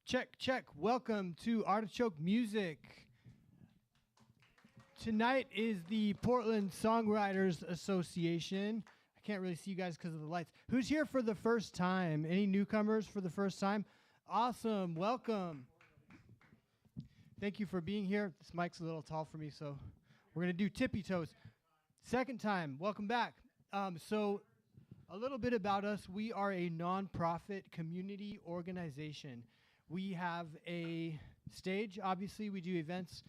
Check, check. Welcome to Artichoke Music. Tonight is the Portland Songwriters Association. I can't really see you guys because of the lights. Who's here for the first time? Any newcomers for the first time? Awesome. Welcome. Thank you for being here. This mic's a little tall for me, so we're going to do tippy toes. Second time. Welcome back. So a little bit about us. We are a nonprofit community organization. We have a stage. Obviously, we do events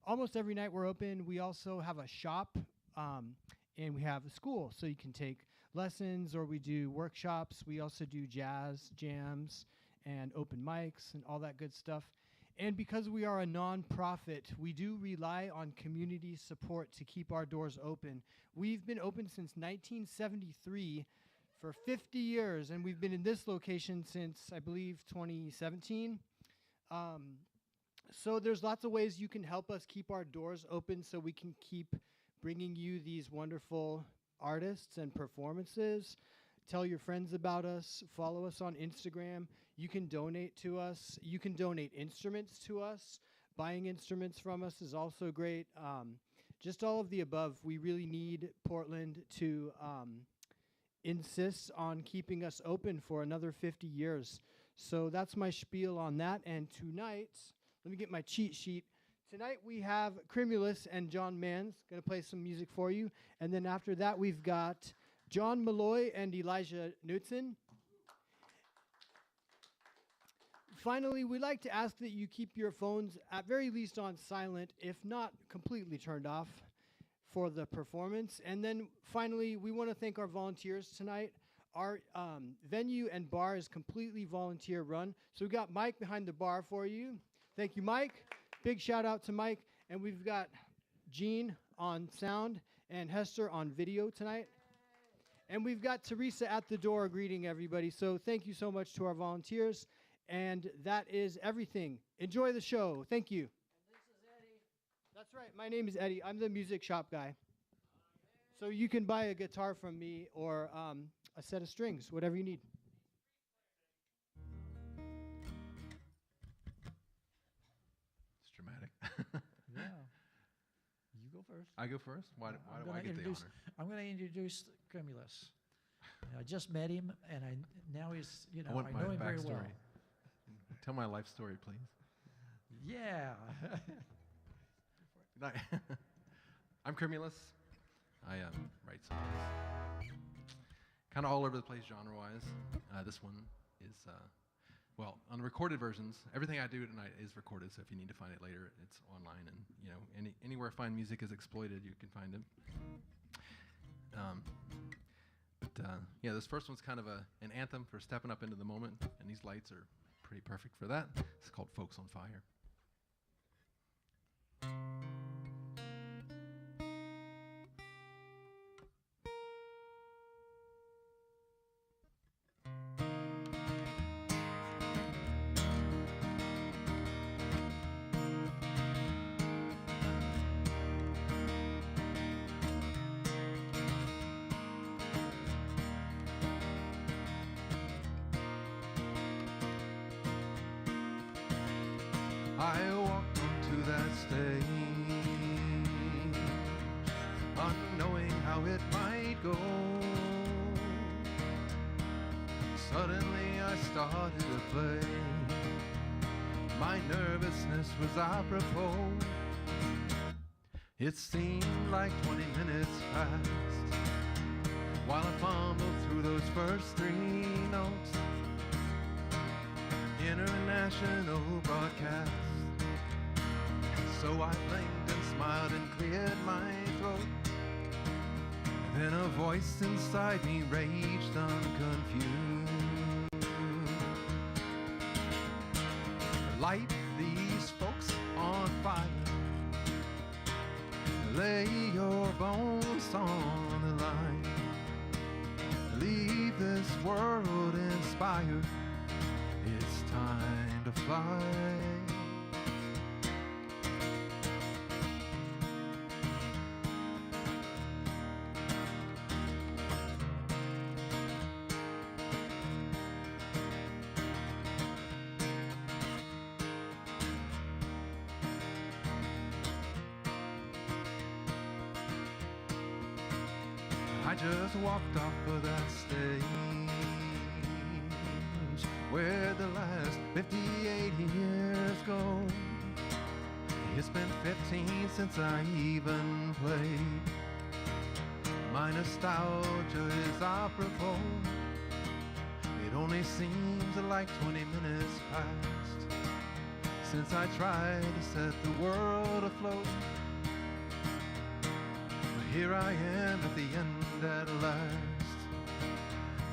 almost every night we're open. We also have a shop, and we have a school, so you can take lessons, or we do workshops. We also do jazz jams and open mics and all that good stuff. And because we are a nonprofit, we do rely on community support to keep our doors open. We've been open since 1973 for 50 years, and we've been in this location since, I believe, 2017. So there's lots of ways you can help us keep our doors open so we can keep bringing you these wonderful artists and performances. Tell your friends about us. Follow us on Instagram. You can donate to us. You can donate instruments to us. Buying instruments from us is also great. Just all of the above. We really need Portland to insists on keeping us open for another 50 years. So that's my spiel on that. And tonight, let me get my cheat sheet. Tonight we have Crimulus and John Mann's going to play some music for you. And then after that, we've got John Malloy and Elijah Knutsen. Finally, we'd like to ask that you keep your phones at very least on silent, if not completely turned off, for the performance. And then finally, we want to thank our volunteers tonight. Our venue and bar is completely volunteer run. So we've got Mike behind the bar for you. Thank you, Mike. Big shout out to Mike. And we've got Gene on sound and Hester on video tonight. And we've got Teresa at the door greeting everybody. So thank you so much to our volunteers. And that is everything. Enjoy the show. Thank you. That's right. My name is Eddie. I'm the music shop guy. So you can buy a guitar from me or a set of strings, whatever you need. It's dramatic. Yeah. You go first. I go first? Why do I get the honor? I'm going to introduce Crimulus. I just met him, and now he's, I know him very well. Tell my life story, please. Yeah. I'm Crimulus. I write songs kind of all over the place genre-wise. This one is, on the recorded versions, everything I do tonight is recorded, so if you need to find it later, it's online, and anywhere fine music is exploited, you can find it. This first one's kind of an anthem for stepping up into the moment, and these lights are pretty perfect for that. It's called Folks on Fire. I walked onto that stage, unknowing how it might go. Suddenly I started to play. My nervousness was apropos. It seemed like 20 minutes passed while I fumbled through those first three notes. International broadcast. So I blinked and smiled and cleared my throat. Then a voice inside me raged unconfused. Light these folks on fire. Lay your bones on the line. Leave this world inspired. It's time to fly. just walked off of that stage where the last 58 years go. It's been 15 since I even played. My nostalgia is apropos. It only seems like 20 minutes past since I tried to set the world afloat. But here I am at the end at last,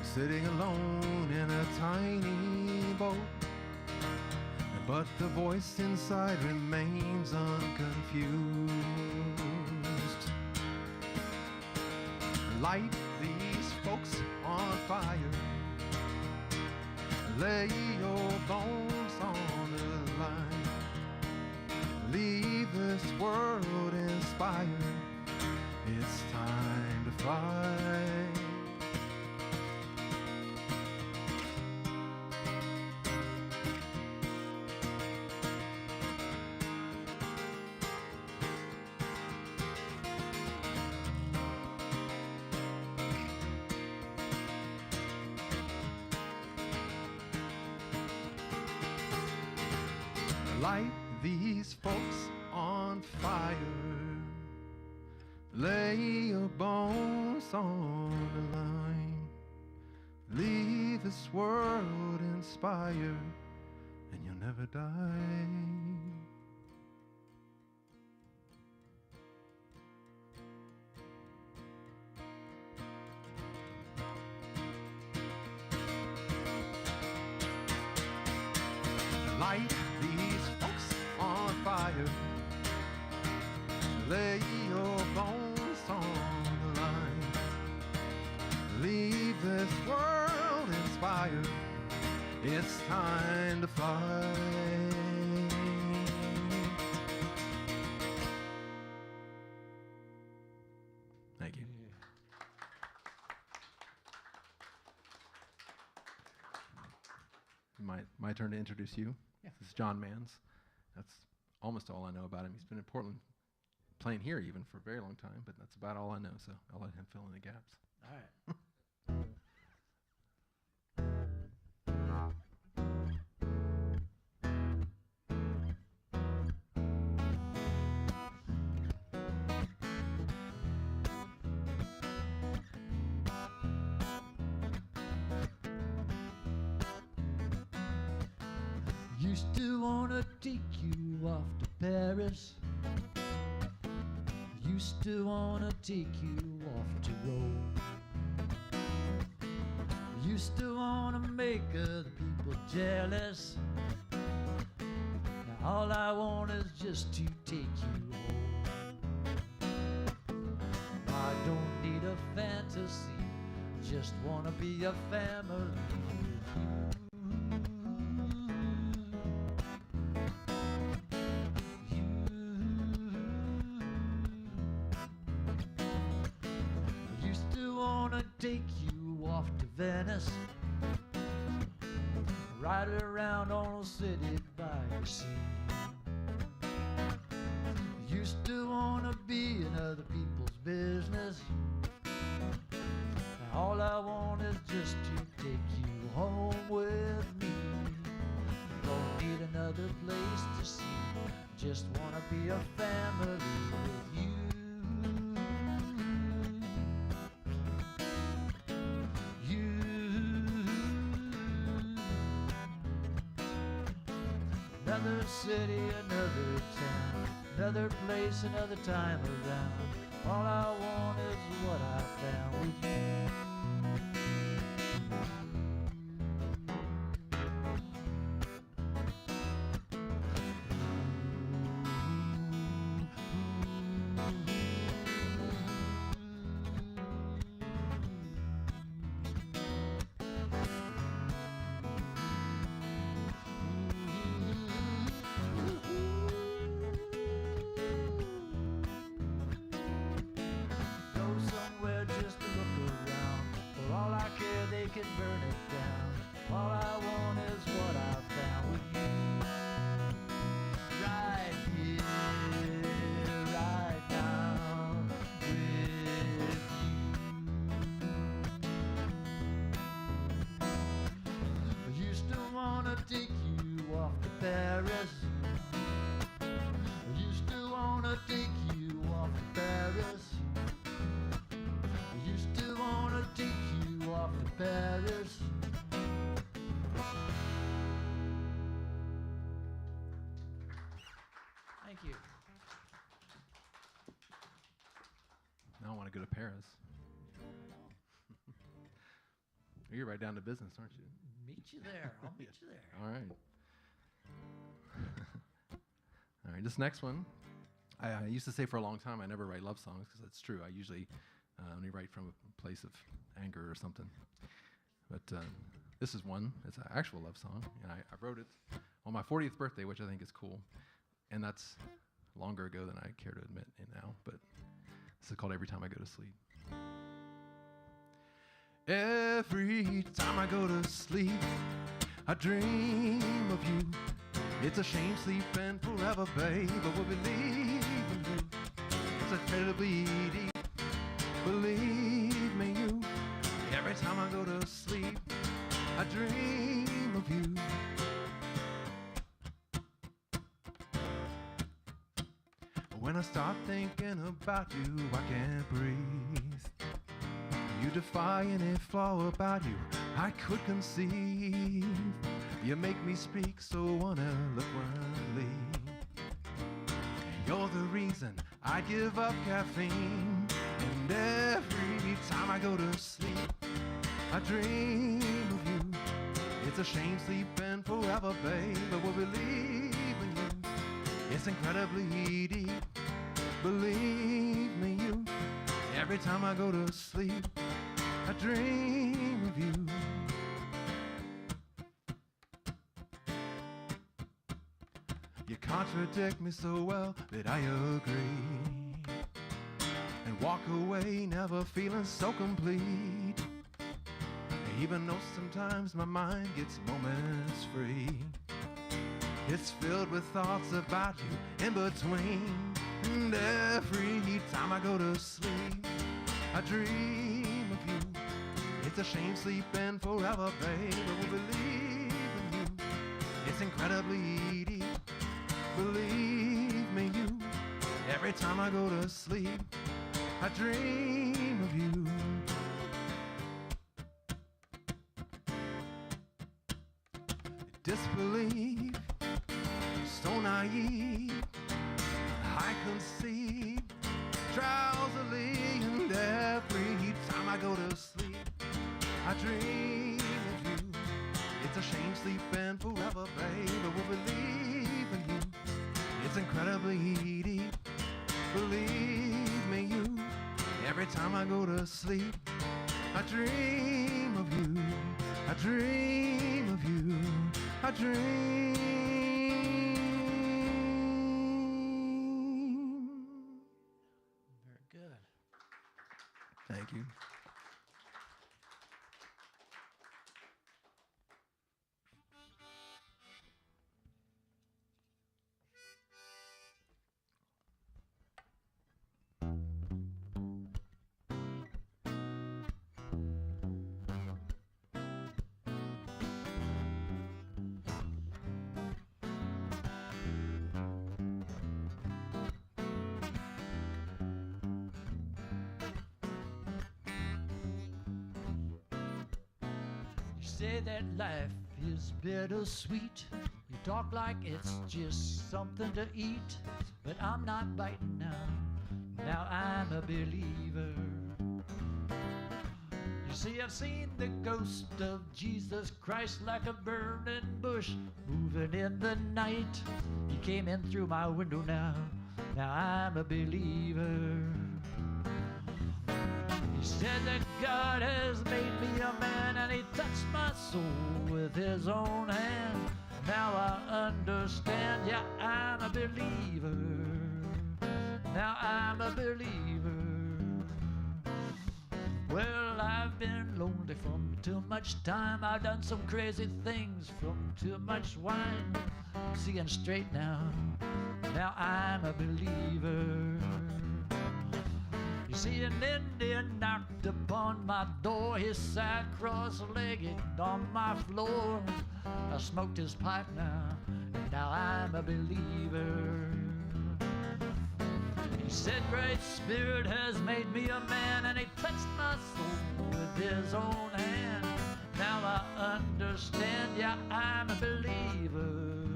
sitting alone in a tiny boat. But the voice inside remains unconfused. Light these folks on fire. Lay your bones on the line. Leave this world inspired. It's time to fly. Light these folks on fire. Lay your bones on the line. Leave this world inspired, and you'll never die. Light these folks on fire. Lay your bones on the line. Leave this world inspired. It's time to fly. Thank you. My turn to introduce you. Yeah. This is John Manns. That's almost all I know about him. He's been in Portland, playing here even for a very long time, but that's about all I know, so I'll let him fill in the gaps. All right. Used to wanna take you off to Paris. Used to wanna take you off to Rome. Used to wanna make other people jealous. Now all I want is just to take you home. I don't need a fantasy, just wanna be a family. Take you off to Venice, ride around on a city by the sea. Used to wanna be in other people's business. Now all I want is just to take you home with me. Don't need another place to see, just wanna be a family with you. Another city, another town, another place, another time around. All I want is what I found with you. All I take you off to Paris. I used to wanna take you off to Paris. I used to wanna take you off to Paris. Thank you. Now I want to go to Paris. You're right down to business, aren't you? Meet you there. I'll meet you there. All right. All right, this next one, I used to say for a long time I never write love songs because that's true. I usually only write from a place of anger or something. But this is one. It's an actual love song, and I wrote it on my 40th birthday, which I think is cool. And that's longer ago than I care to admit it now. But this is called Every Time I Go to Sleep. Every time I go to sleep, I dream of you. It's a shame sleeping forever, babe, but we'll believe in you. It's incredibly deep. Believe me, you. Every time I go to sleep, I dream of you. When I start thinking about you, I can't breathe. You defy any flaw about you I could conceive. You make me speak so uneloquently. You're the reason I give up caffeine. And every time I go to sleep, I dream of you. It's a shame sleeping forever, babe, but we'll believe in you. It's incredibly deep. Believe me, you. Every time I go to sleep, I dream of you. You contradict me so well that I agree, and walk away never feeling so complete. Even though sometimes my mind gets moments free, it's filled with thoughts about you in between. And every time I go to sleep, I dream of you. It's a shame sleeping forever, babe, but we believe in you. It's incredibly deep. Believe me, you. Every time I go to sleep, I dream of you. Disbelief, so naive, I conceive drowsily, and every time I go to sleep, I dream of you. It's a shame sleeping forever, babe, but we'll believe in you. It's incredibly deep. Believe me, you. Every time I go to sleep, I dream of you. I dream of you. I dream. Very good. Thank you. Say that life is bittersweet. You talk like it's just something to eat, but I'm not biting now. Now I'm a believer. You see, I've seen the ghost of Jesus Christ like a burning bush moving in the night. He came in through my window now. Now I'm a believer. He said that God has made me a man, and he touched my soul with his own hand. Now I understand, yeah, I'm a believer. Now I'm a believer. Well, I've been lonely from too much time. I've done some crazy things from too much wine. I'm seeing straight now. Now I'm a believer. He See, an Indian knocked upon my door. He sat cross-legged on my floor. I smoked his pipe now, and now I'm a believer. He said, Great Spirit has made me a man, and he touched my soul with his own hand. Now I understand, yeah, I'm a believer.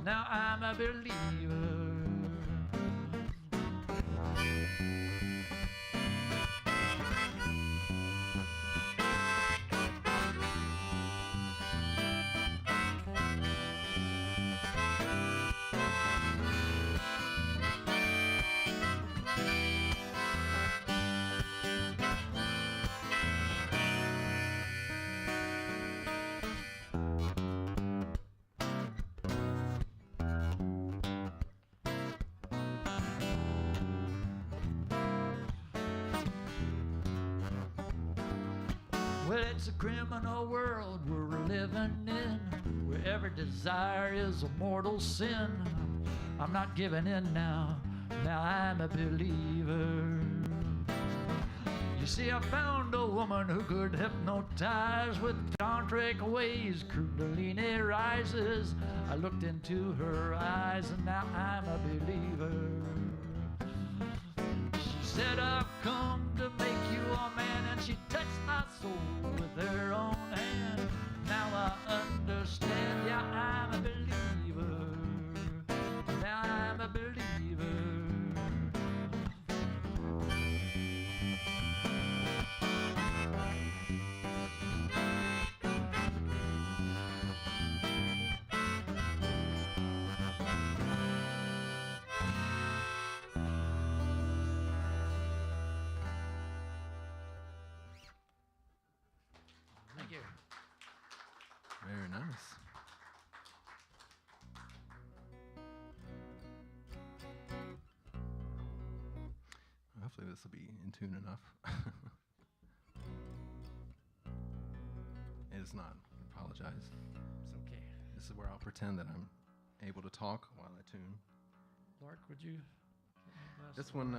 Now I'm a believer. Well, it's a criminal world we're living in, where every desire is a mortal sin. I'm not giving in now, now I'm a believer. You see, I found a woman who could hypnotize with tantric ways. Kundalini rises. I looked into her eyes, and now I'm a believer. She said, I've come to make you a man, and she touched my soul with her own hand. Now I understand, yeah, I'm a believer. Now I'm a believer. Thank you. Very nice. Hopefully this will be in tune enough. It is not. Apologize. It's okay. This is where I'll pretend that I'm able to talk while I tune. Lark, would you? This one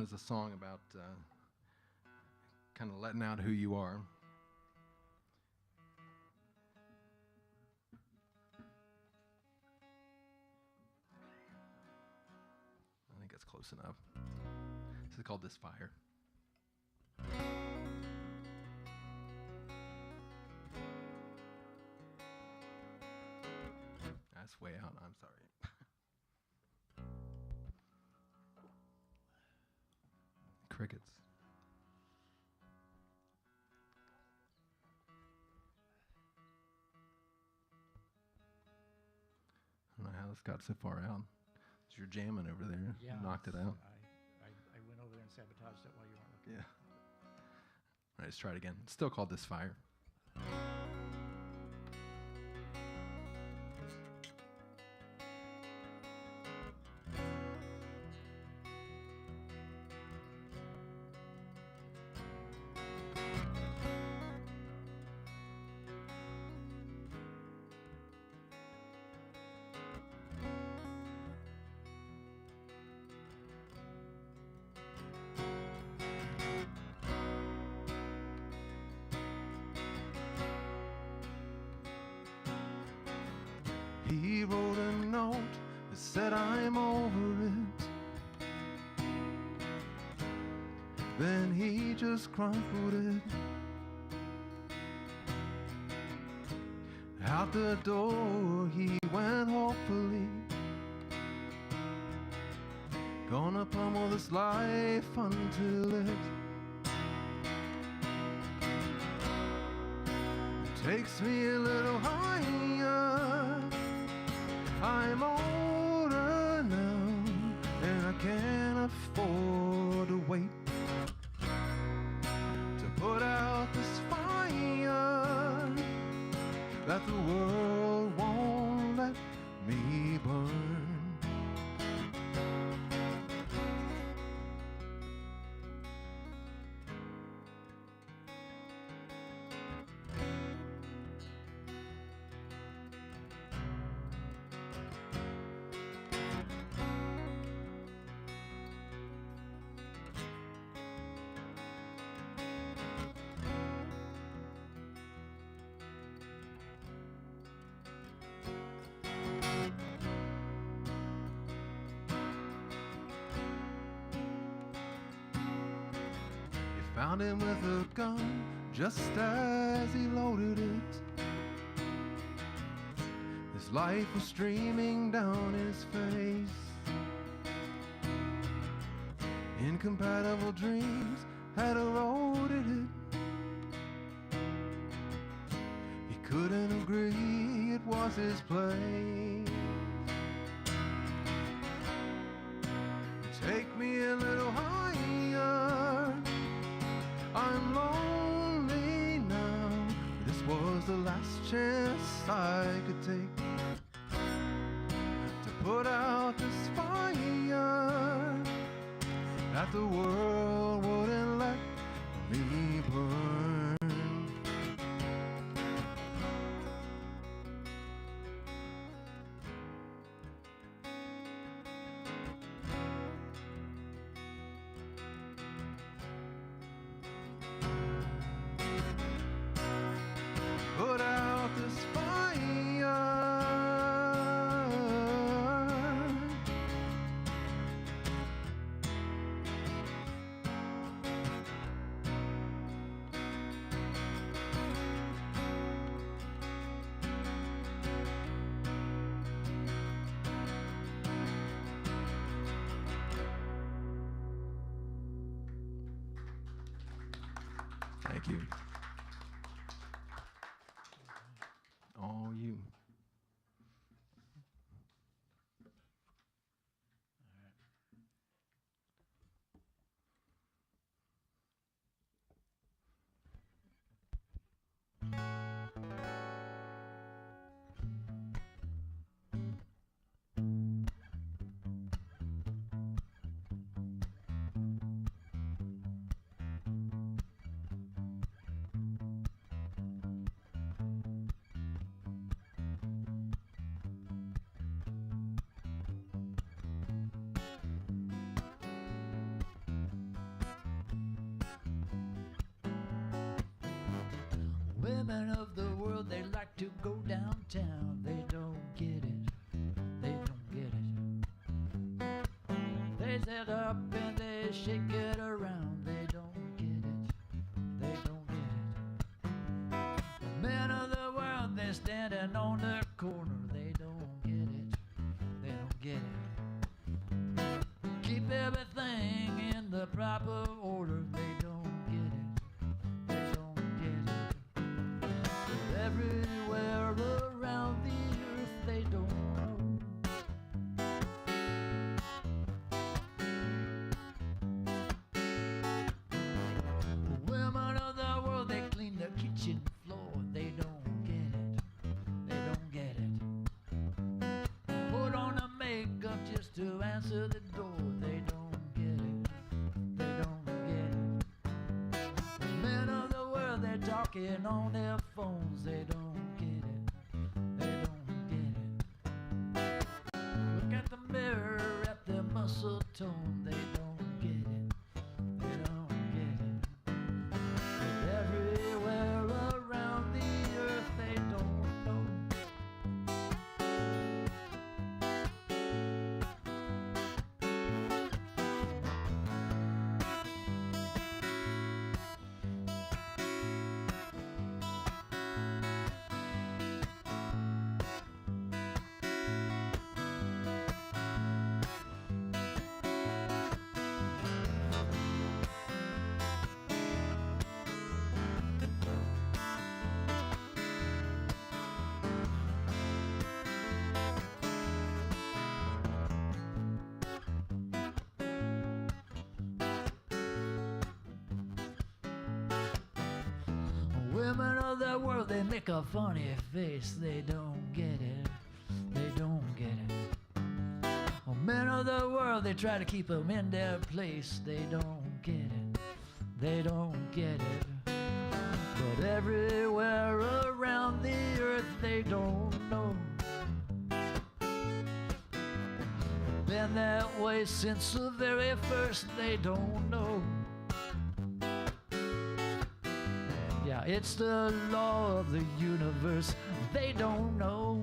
is a song about kind of letting out who you are. I think that's close enough. This is called This Fire. That's way out, I'm sorry. Crickets. I don't know how this got so far out. You're jamming over there. Yeah, You knocked it out. I went over there and sabotaged it while you weren't looking. Yeah. All right, let's try it again. It's still called This Fire. He wrote a note that said I'm over it. Then he just crumpled it. Out the door he went hopefully. Gonna pummel this life until it takes me a little higher. I'm older now, and I can't afford to wait to put out this fire that the world won't let me burn. found him with a gun just as he loaded it. His life was streaming down his face. Incompatible dreams had eroded it. He couldn't agree it was his place. Take me a little higher, I'm lonely now. This was the last chance I could take to put out this fire that the world wouldn't let me burn. Put out this fire. Thank you. All you. Women of the world, they like to go downtown. They don't get it. They don't get it. They set up and they shake it around. They don't get it. They don't get it. Men of the world, they're standing on the corner. They don't get it. They don't get it. Keep everything in the proper order. They don't get it. They don't get it. Everywhere around the earth, they don't know. The women of the world, they clean the kitchen floor. They don't get it. They don't get it. Put on the makeup just to answer the door. They don't get it. They don't get it. The men of the world, they're talking on their phones. They don't get it. They don't get it. Look at the mirror at their muscle tone. They don't get it. They don't get it. But everywhere around the earth, they don't know. Women of the world, they make a funny face. They don't get it. They don't get it. Men of the world, they try to keep them in their place. They don't get it. They don't get it. But everywhere around the earth, they don't know. Been that way since the very first. They don't know. Yeah, it's the law of the universe. They don't know.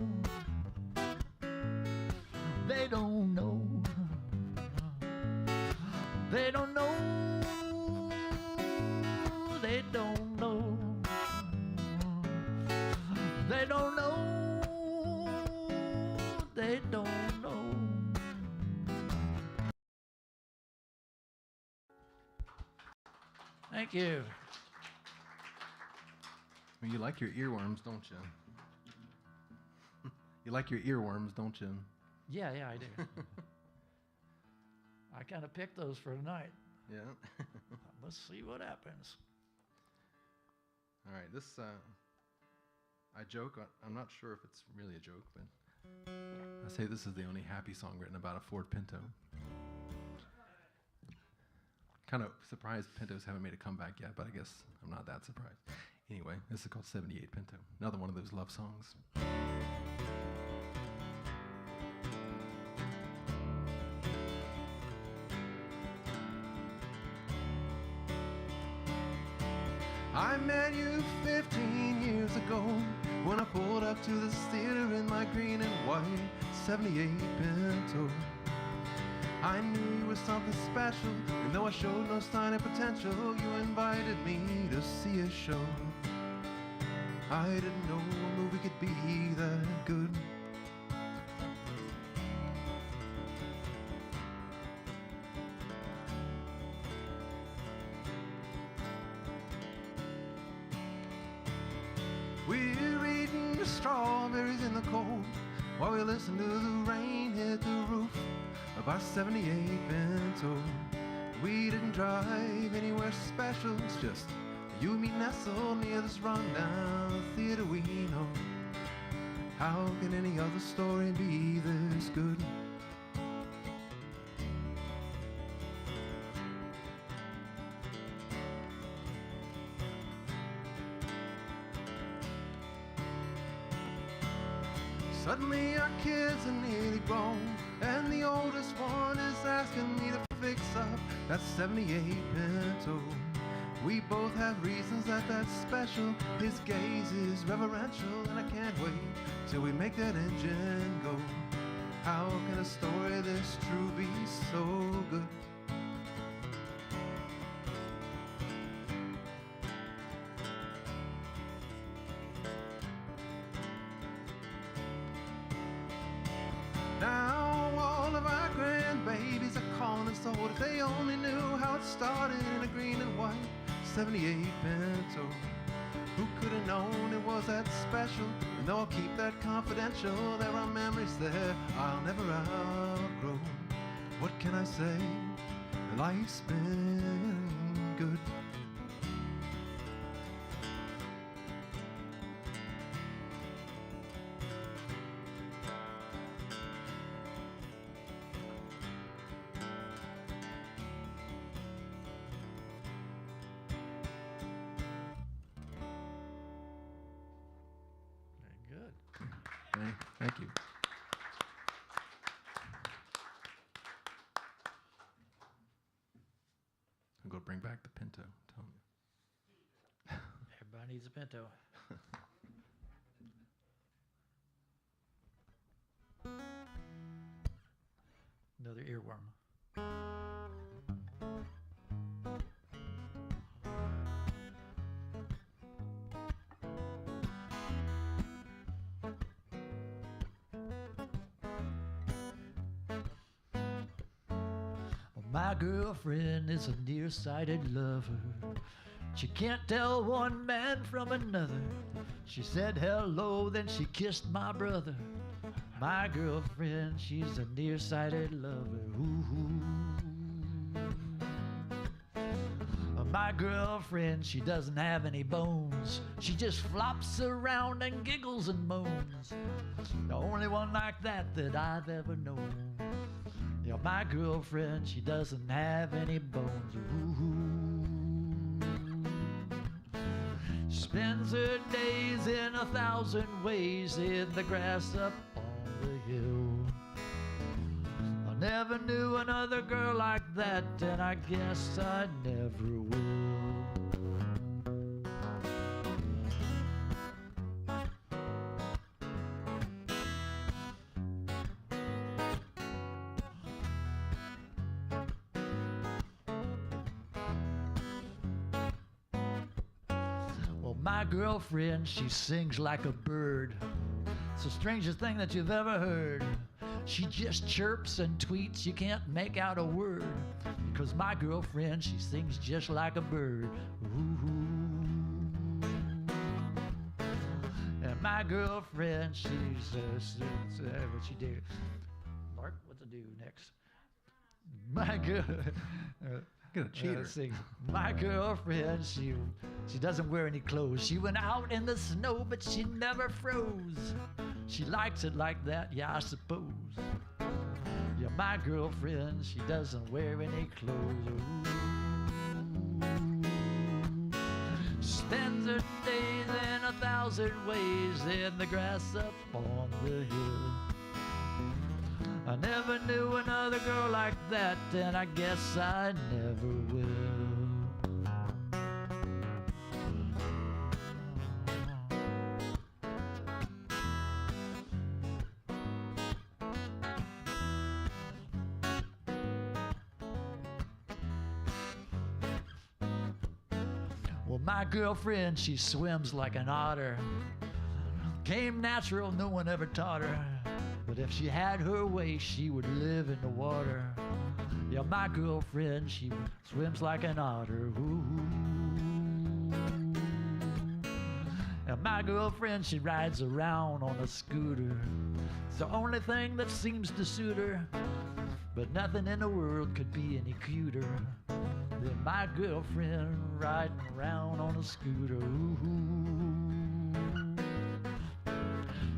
They don't know. They don't know. Thank you. Well, you like your earworms, don't you? You like your earworms, don't you? Yeah, I do. I kind of picked those for tonight. Yeah. Let's see what happens. All right, this, I joke, I'm not sure if it's really a joke, but I say this is the only happy song written about a Ford Pinto. Kind of surprised Pintos haven't made a comeback yet, but I guess I'm not that surprised. Anyway, this is called 78 Pinto. Another one of those love songs. I met you 15 years ago when I pulled up to this theater in my green and white 78 Pinto. I knew you were something special, and though I showed no sign of potential, you invited me to see a show. I didn't know a movie could be that good. We're eating the strawberries in the cold while we listen to the rain hit the roof of our 78 Pinto. We didn't drive anywhere special, it's just you and me nestled near this rundown theater we know. How can any other story be this good? Suddenly our kids are nearly grown, and the oldest one is asking me to fix up that 78 Pinto. We both have reasons that that's special. His gaze is reverential, and I can't wait till we make that engine go. How can a story this true be so good? Now all of our grandbabies are calling us old. If they only knew how it started in a green and white 78 Pinto. Who could have known it was that special? And though I'll keep that confidential, there are memories there I'll never outgrow. What can I say? Life's been good. Thank you. I'm going to bring back the Pinto, tell me. Everybody needs a Pinto. Another earworm. My girlfriend is a nearsighted lover. She can't tell one man from another. She said hello, then she kissed my brother. My girlfriend, she's a nearsighted lover. Ooh. My girlfriend, she doesn't have any bones. She just flops around and giggles and moans. The only one like that I've ever known. Yeah, my girlfriend, she doesn't have any bones. Ooh. She spends her days in 1,000 ways in the grass up on the hill. I never knew another girl like that, and I guess I never will. My girlfriend, she sings like a bird. It's the strangest thing that you've ever heard. She just chirps and tweets, you can't make out a word. Because my girlfriend, she sings just like a bird. Ooh. And my girlfriend, she's what she do? Mark, what to do next? My girl. Get a cheater. Let's see. My girlfriend, she doesn't wear any clothes. She went out in the snow, but she never froze. She likes it like that, yeah, I suppose. Yeah, my girlfriend, she doesn't wear any clothes. Ooh. Spends her days in 1,000 ways in the grass up on the hill. I never knew another girl like that, and I guess I never will. Well, my girlfriend, she swims like an otter. Came natural, no one ever taught her. But if she had her way, she would live in the water. Yeah, my girlfriend, she swims like an otter. Ooh. And my girlfriend, she rides around on a scooter. It's the only thing that seems to suit her. But nothing in the world could be any cuter than my girlfriend riding around on a scooter. Ooh.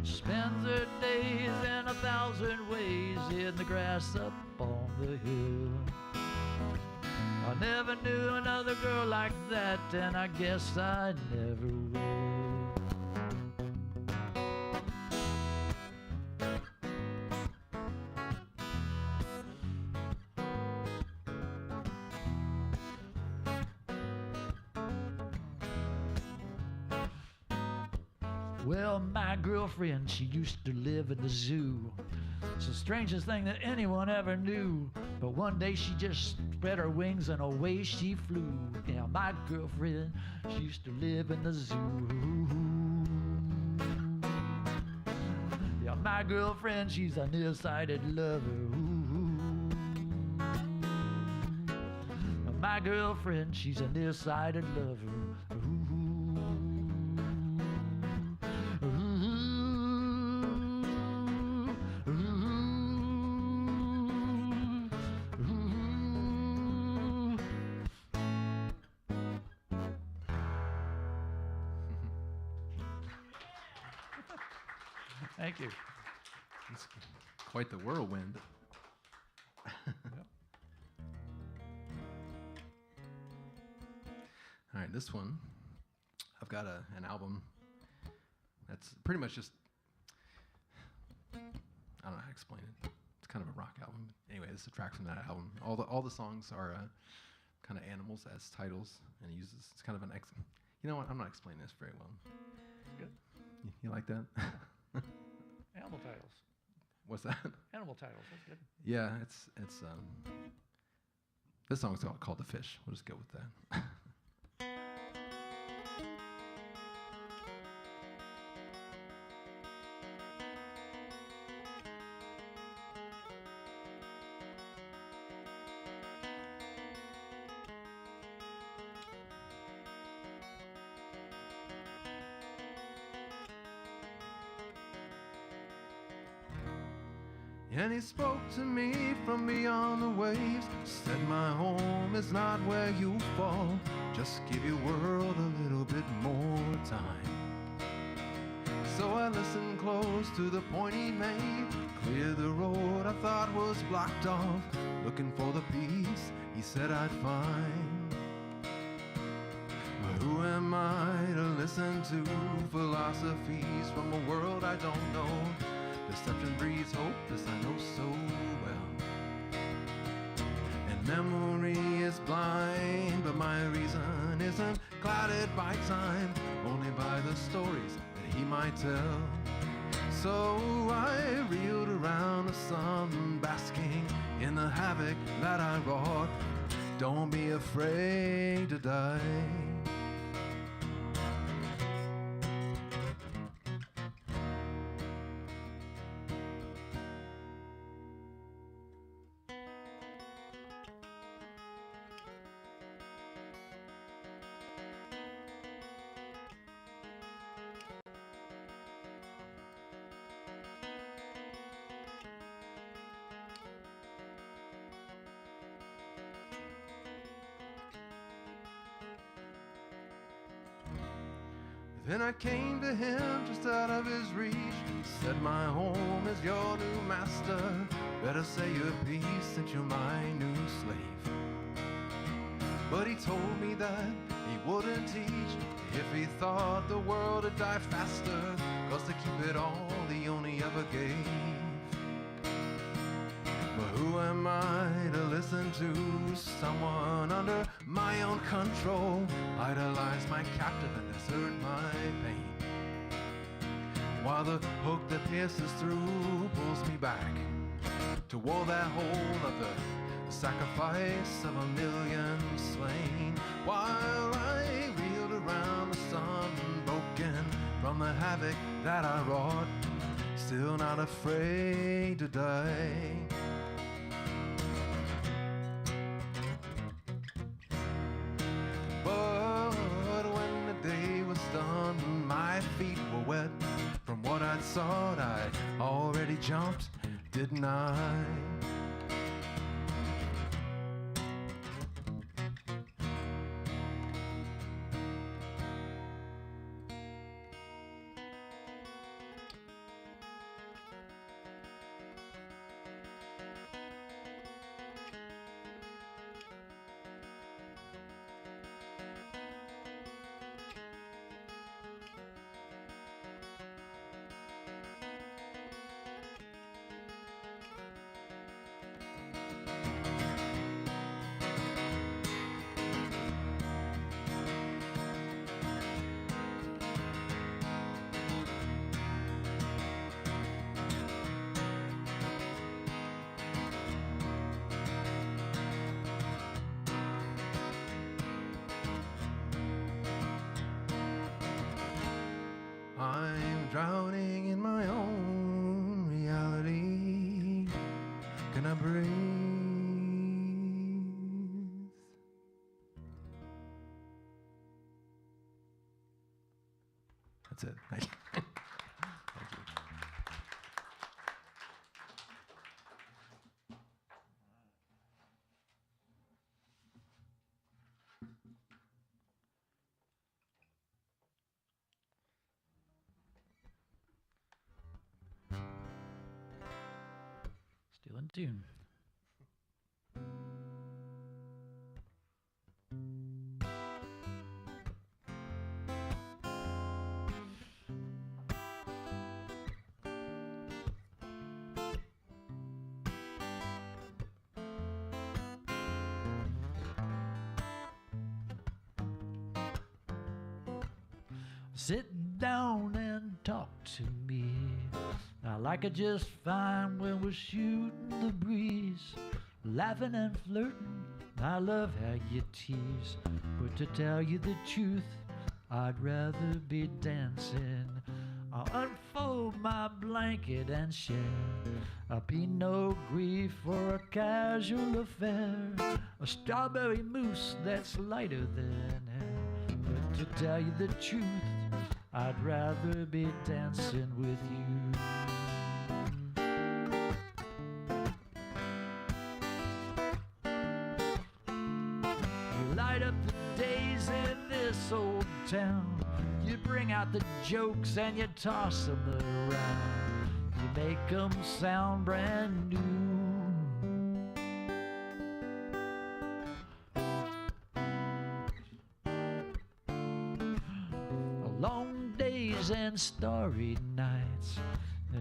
Spends her days in 1,000 ways in the grass up on the hill. I never knew another girl like that, and I guess I never will. Well, my girlfriend, she used to live in the zoo. It's the strangest thing that anyone ever knew. But one day she just spread her wings and away she flew. Yeah, my girlfriend, she used to live in the zoo. Yeah, my girlfriend, she's a nearsighted lover. My girlfriend, she's a nearsighted lover. Thank you. It's quite the whirlwind. All right, this one, I've got an album that's pretty much just, I don't know how to explain it. It's kind of a rock album. Anyway, this is a track from that album. All the songs are kind of animals as titles, and it uses, it's kind of an, you know what, I'm not explaining this very well. Good. You like that? Animal titles. What's that? Animal titles, that's good. Yeah, it's this song's called The Fish. We'll just go with that. And he spoke to me from beyond the waves, said my home is not where you fall, just give your world a little bit more time. So I listened close to the point he made, clear the road I thought was blocked off, looking for the peace he said I'd find. But who am I to listen to philosophies from a world I don't know? Deception breeds hope, as I know so well. And memory is blind, but my reason isn't clouded by time, only by the stories that he might tell. So I reeled around the sun, basking in the havoc that I wrought. Don't be afraid to die. Then I came to him just out of his reach. He said, my home is your new master. Better say your piece since you're my new slave. But he told me that he wouldn't teach if he thought the world would die faster, 'cause to keep it all he only ever gave. But who am I to listen to someone under my own control? Idolize my captive and desert my pain, while the hook that pierces through pulls me back toward that hole of the sacrifice of a million slain. While I reeled around the sun, broken from the havoc that I wrought, still not afraid to die. But when the day was done, my feet were wet from what I'd sought. I'd already jumped, didn't I? I'm drowning in my own reality. Can I breathe? That's it. Thank you. Thank you. Still in tune. Sit down and talk to me. I like it just fine when we're shooting the breeze, laughing and flirting. I love how you tease, but to tell you the truth, I'd rather be dancing. I'll unfold my blanket and share a Pinot Gris for a casual affair, a strawberry mousse that's lighter than air. But to tell you the truth, I'd rather be dancing with you. You light up the days in this old town. You bring out the jokes and you toss them around. You make them sound brand new. Long days and starry nights,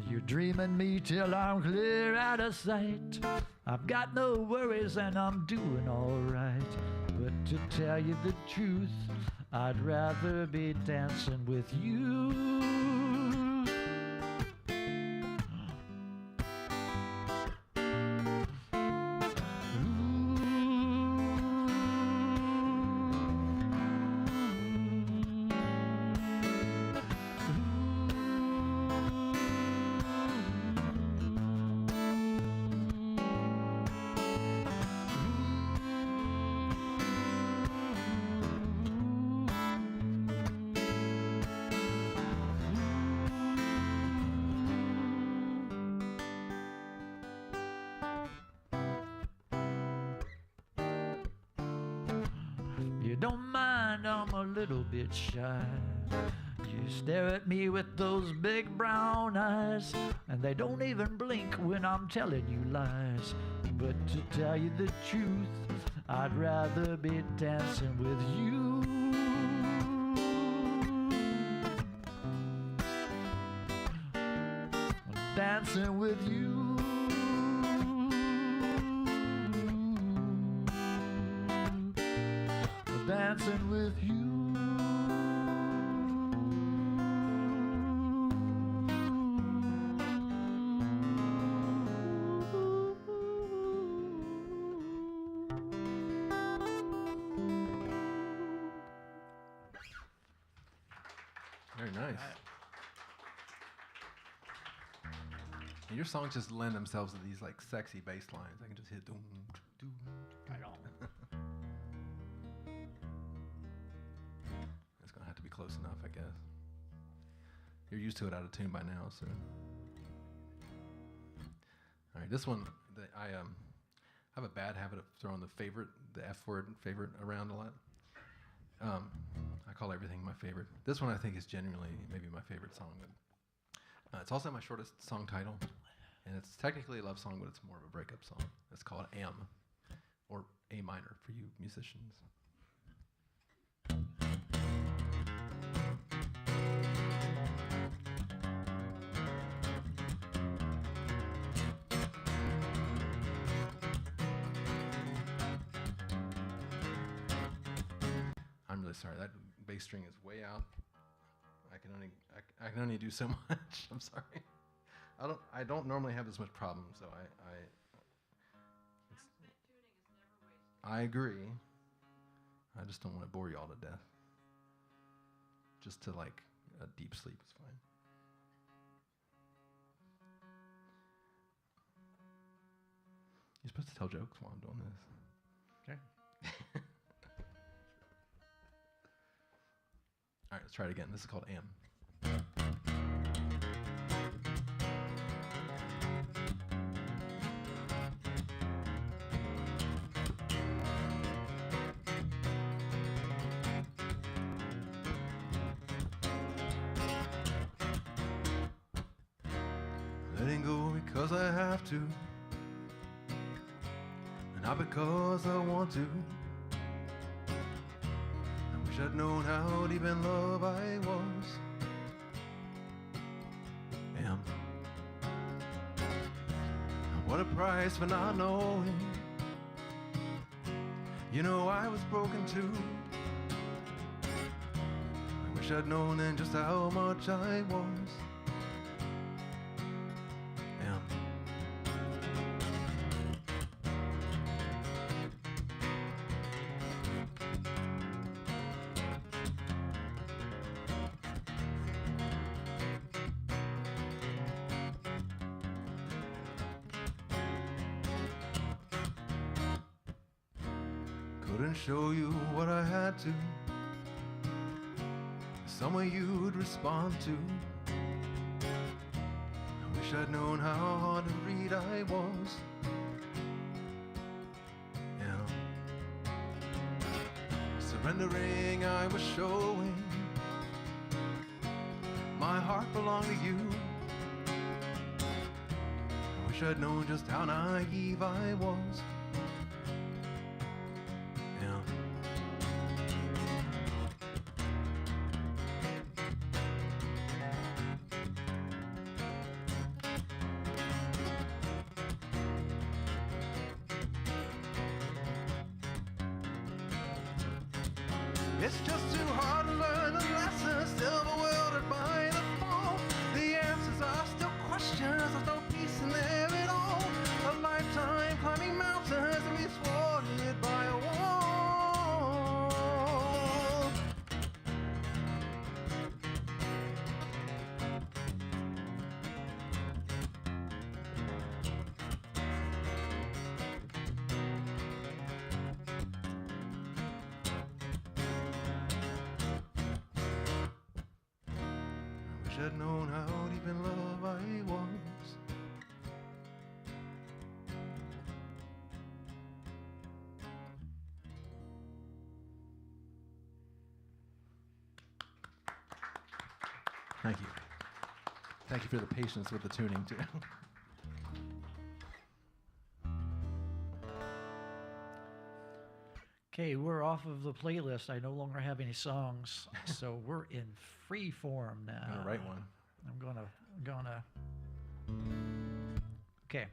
you're dreaming me till I'm clear out of sight. I've got no worries and I'm doing alright. But to tell you the truth, I'd rather be dancing with you. You don't mind I'm a little bit shy. You stare at me with those big brown eyes, and they don't even blink when I'm telling you lies. But to tell you the truth, I'd rather be dancing with you. Dancing with you. Dancing with you. Very nice. And your songs just lend themselves to these like sexy bass lines. I can just hit doom, doom. I know. It's gonna have to be close enough, I guess. You're used to it out of tune by now, so. All right, this one, I have a bad habit of throwing the F word, favorite around a lot. I call everything my favorite. This one I think is genuinely maybe my favorite song. It's also my shortest song title, and it's technically a love song, but it's more of a breakup song. It's called Am, or A minor for you musicians. I'm really sorry, that bass string is way out. I can only do so much. I'm sorry. I don't normally have this much problem, so I agree. I just don't want to bore you all to death. Just to like a deep sleep is fine. You're supposed to tell jokes while I'm doing this. Okay. All right, let's try it again. This is called Am. Letting go because I have to, and not because I want to. I wish I'd known how deep in love I was. Am. What a price for not knowing. You know I was broken too. I wish I'd known then just how much I was. Couldn't show you what I had to, some way you'd respond to. I wish I'd known how hard to read I was. Yeah. Surrendering, I was showing my heart belonged to you. I wish I'd known just how naive I was. It's just too hard to learn the lessons, still bewildered by the fall. The answers are still questions, there's no peace in there at all. A lifetime climbing mountains and be thwarted by a wall. I'd known how deep in love I was. Thank you. Thank you for the patience with the tuning, too. Okay, we're off of the playlist. I no longer have any songs, so we're in free form now. I'm gonna write one. I'm gonna. Okay.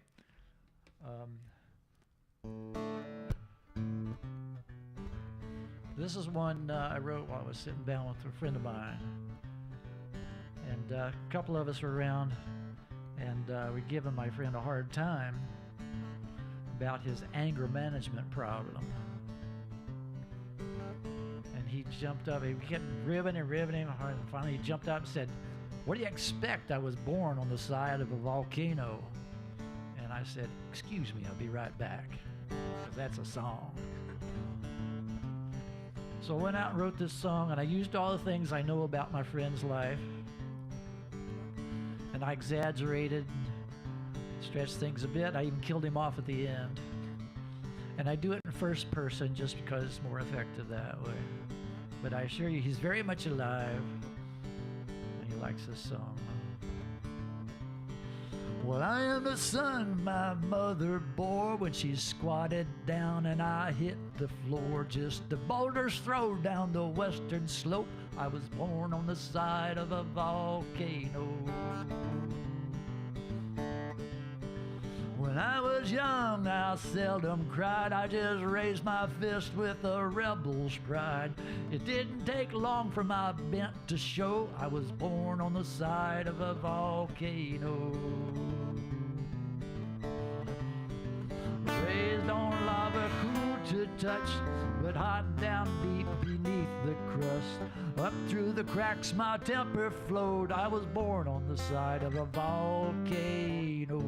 This is one I wrote while I was sitting down with a friend of mine, and a couple of us were around, and we'd given my friend a hard time about his anger management problem. He jumped up, he kept ribbing him hard, and finally he jumped up and said, "What do you expect? I was born on the side of a volcano." And I said, "Excuse me, I'll be right back," because that's a song. So I went out and wrote this song, and I used all the things I know about my friend's life, and I exaggerated, stretched things a bit. I even killed him off at the end. And I do it in first person just because it's more effective that way. But I assure you, he's very much alive, and he likes this song. Well, I am the son my mother bore when she squatted down and I hit the floor. Just a boulder's throw down the western slope. I was born on the side of a volcano. When I was young, I seldom cried. I just raised my fist with a rebel's pride. It didn't take long for my bent to show. I was born on the side of a volcano. Raised on lava, cool to touch, but hot down deep beneath the crust. Up through the cracks my temper flowed. I was born on the side of a volcano.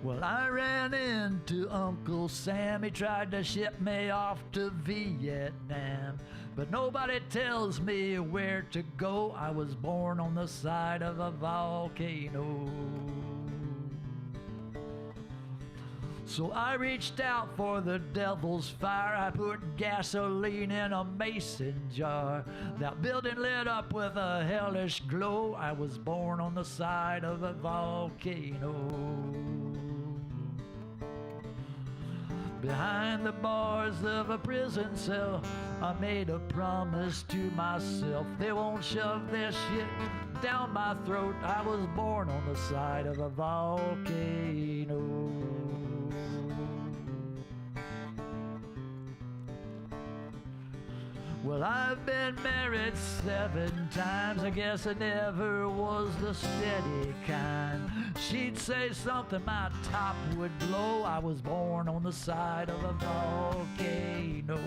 Well, I ran into Uncle Sam. He tried to ship me off to Vietnam, but nobody tells me where to go. I was born on the side of a volcano. So I reached out for the devil's fire. I put gasoline in a mason jar. That building lit up with a hellish glow. I was born on the side of a volcano. Behind the bars of a prison cell, I made a promise to myself. They won't shove their shit down my throat. I was born on the side of a volcano. Well, I've been married 7 times. I guess I never was the steady kind. She'd say something, my top would blow. I was born on the side of a volcano.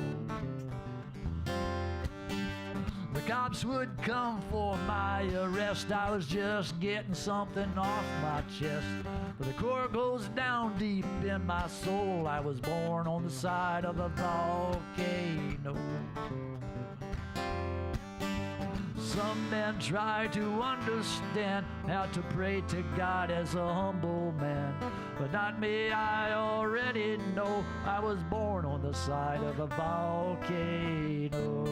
The cops would come for my arrest. I was just getting something off my chest. But the core goes down deep in my soul. I was born on the side of a volcano. Some men try to understand how to pray to God as a humble man, but not me. I already know I was born on the side of a volcano.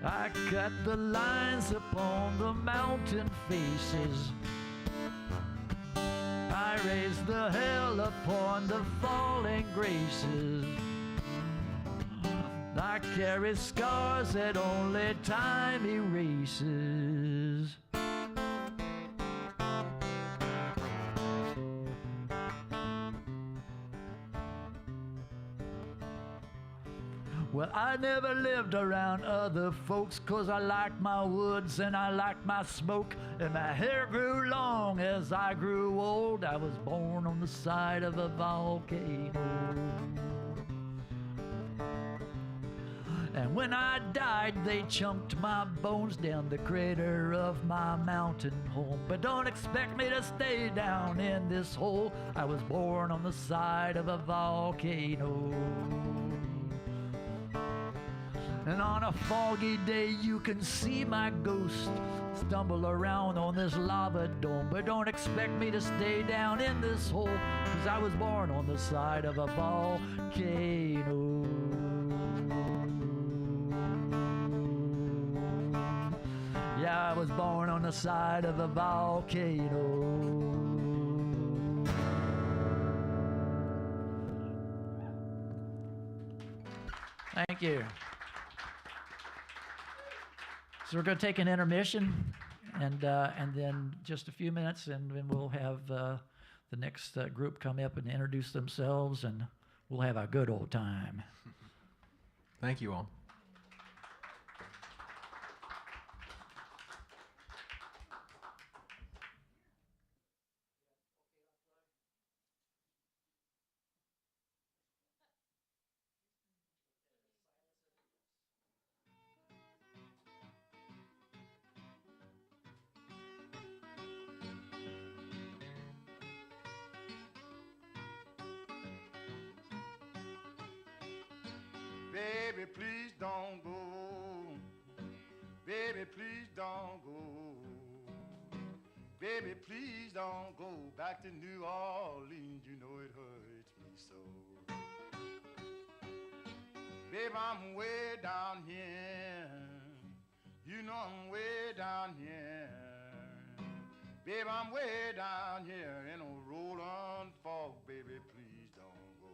I cut the lines upon the mountain faces. I raised the hell upon the falling graces. I carry scars that only time erases. Well, I never lived around other folks, 'cause I liked my woods and I liked my smoke, and my hair grew long as I grew old. I was born on the side of a volcano. And when I died, they chunked my bones down the crater of my mountain home. But don't expect me to stay down in this hole. I was born on the side of a volcano. And on a foggy day you can see my ghost stumble around on this lava dome. But don't expect me to stay down in this hole, 'cause I was born on the side of a volcano. Yeah, I was born on the side of a volcano. Thank you. So we're going to take an intermission, and then just a few minutes, and then we'll have the next group come up and introduce themselves, and we'll have a good old time. Thank you all. Baby, please don't go. Baby, please don't go. Baby, please don't go back to New Orleans. You know it hurts me so. Baby, I'm way down here. You know I'm way down here. Baby, I'm way down here in a rolling fog. Baby, please don't go.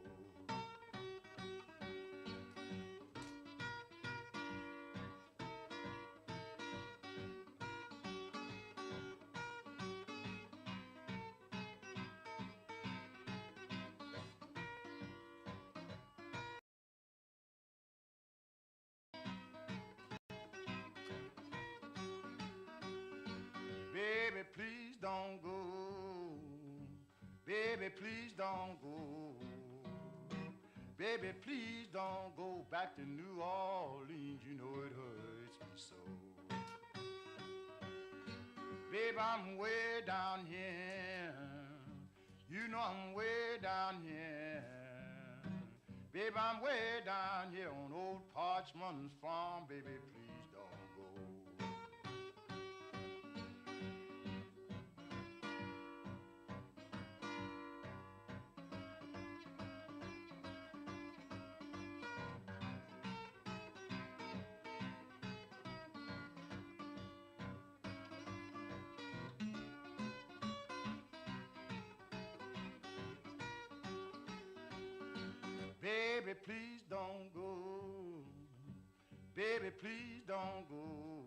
Baby, please don't go. Baby, please don't go. Baby, please don't go back to New Orleans. You know it hurts me so. Baby, I'm way down here. You know I'm way down here. Baby, I'm way down here on old Parchman's farm. Baby, please don't go. Baby, please don't go. Baby, please don't go.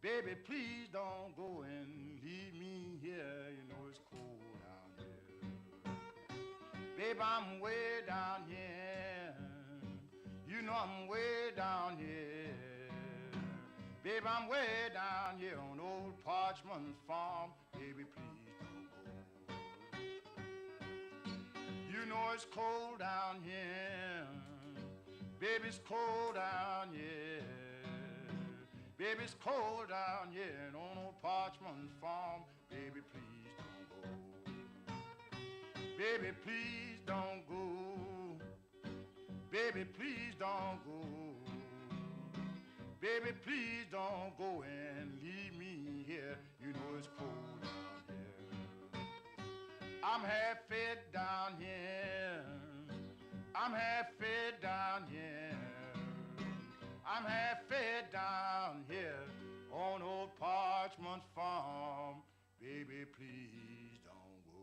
Baby, please don't go and leave me here. You know it's cold out here. Baby, I'm way down here. You know I'm way down here. Baby, I'm way down here on old Parchman's farm. Baby, please don't go. You know it's cold down here. Baby, it's cold down here. Baby, it's cold down here on old Parchman's farm. Baby, please don't go. Baby, please don't go. Baby, please don't go. Baby, please don't go and leave me here. You know it's cold down here. I'm half fed down here. I'm half fed down here. I'm half fed down here on old Parchman's farm. Baby, please don't go.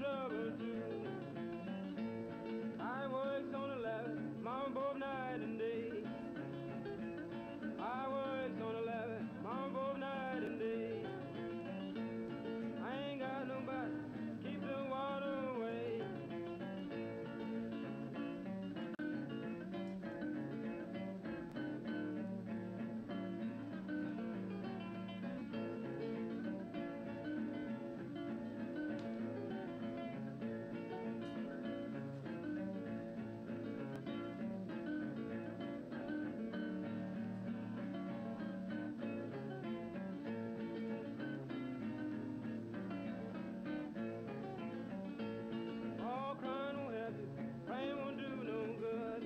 trouble too. I works on the ladder, mama both night and day. I works on the ladder, mama both night and day. I ain't got nobody, keep the water away. All crying won't help you, praying won't do no good.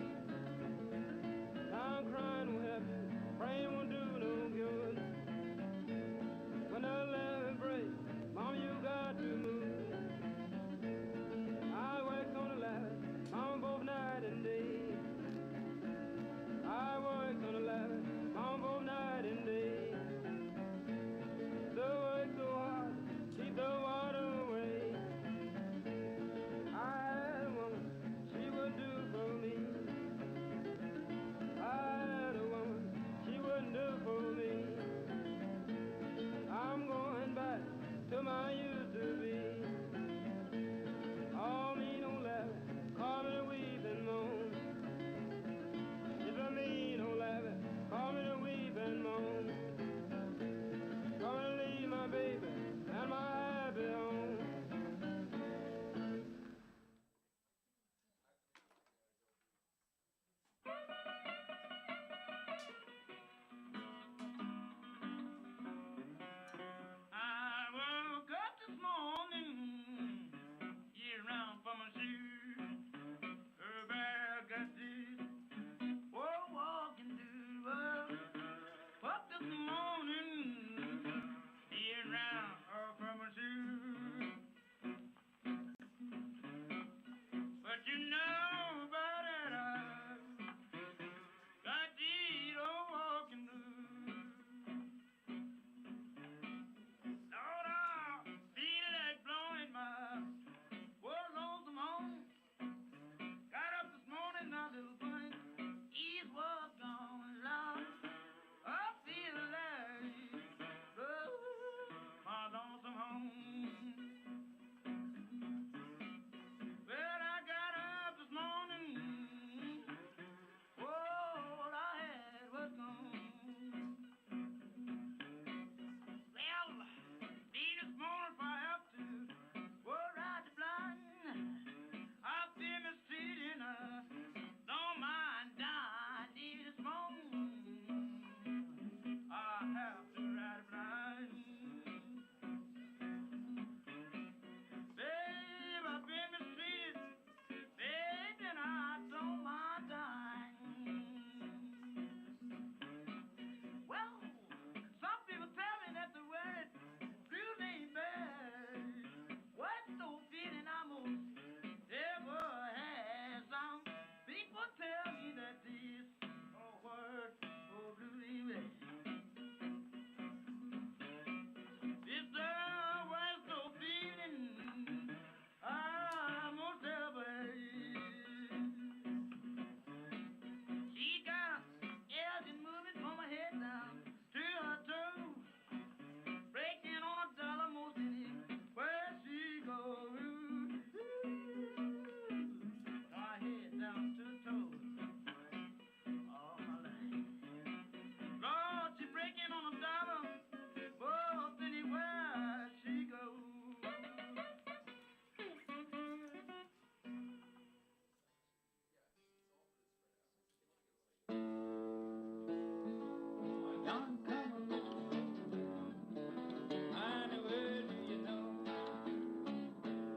Now crying won't help you, praying won't do no good. When the levee breaks, mama, you got to move. I work on the ladder, mama, both night and day. I work on the ladder, mama, both night and day. The work so hard, keep the water away. I had a woman, she would do for me. I had a woman, she wouldn't do for me. I'm going back to my used to be. All me don't laugh, call me the weeping moan. If I me don't laugh, call me the weeping moan. Gonna leave my baby and my happy home. I woke up this morning, yeah, around for my shoes. Her back got this, walking through the world. Up this morning, yeah, around for my shoes. But you know about it, I got these walking through. Lord, I feel like blowing my was lonesome home. Got up this morning, not to think East was gone, Lord. I feel like my lonesome home. Well, I got up this morning. All I had was gone. Well, need this morning if I have to. Ride the blind. I feel me sitting don't mind dying. Need this morning. I have to ride the blind. Babe, I feel me sitting. Babe, and I don't mind dying. Well, some people tell me that the word blues ain't bad. What's no feeling I most ever had? Some people tell me that this word blues ain't bad. It's the worst no feeling I most ever had. She got engine moving from her head down to her toes, breaking on a dollar most anywhere she goes. Her head down to the toes. All my life. Lord, she breaking on a dollar most anywhere she goes. Young come anywhere do you know?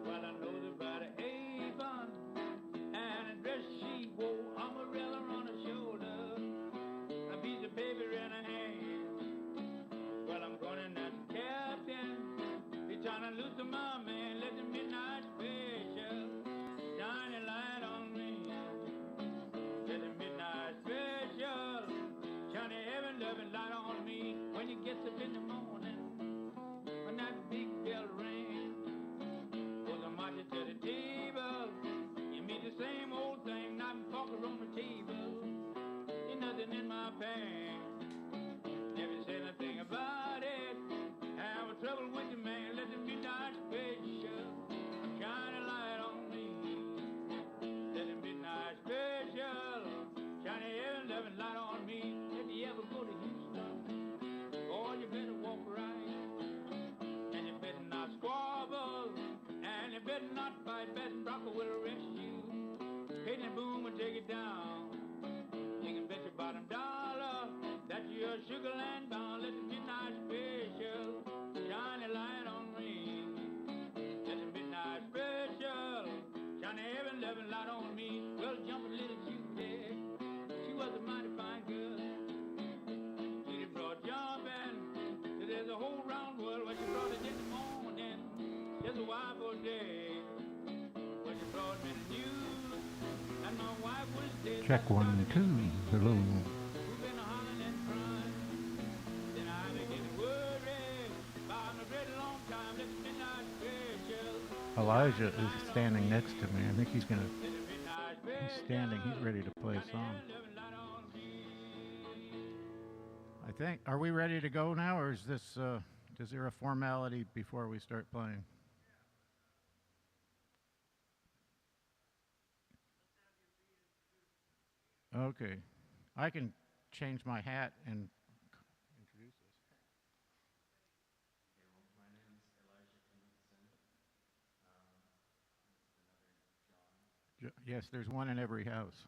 Well, I know the bride Avon and a dress she wore, umbrella on her shoulder, a piece of paper in her hand. Well, I'm going at the captain, he's trying to loosen my man, let the midnight special shine a light on me. Let the midnight special shine a heaven loving light on me. When you gets up in the morning, when that big bell rang, was a mighty pan. Never said nothing about it. Have a trouble with you, man. Let the midnight special shine a light on me. Let the midnight special shine a heaven-loving light on me. If you ever go to Houston, boy, you better walk right. And you better not squabble. And you better not fight. Betting Bronco will arrest you. Hit and boom and take it down. You can bet your bottom dollar that you're sugar land bound. Let the midnight special shine a light on me. Let the midnight special shine a heaven-loving light on me. Well, jumping little Shoegaze, she was a mighty fine girl. She brought jumping, so there's a whole round world. When she brought it in the morning, there's a wife all day. When she brought me the news, and my wife was dead. Check 1 and 2. Hello. Who've been hollering and crying. Then I began to worry about a very long time. Let the midnight special. Elijah is standing next to me. I think he's gonna. Let the midnight special. He's standing. He's ready to play a song. I think. Are we ready to go now, or is this? Is there a formality before we start playing? Okay, I can change my hat and introduce us. My name is Elijah Knutsen. Yes, there's one in every house.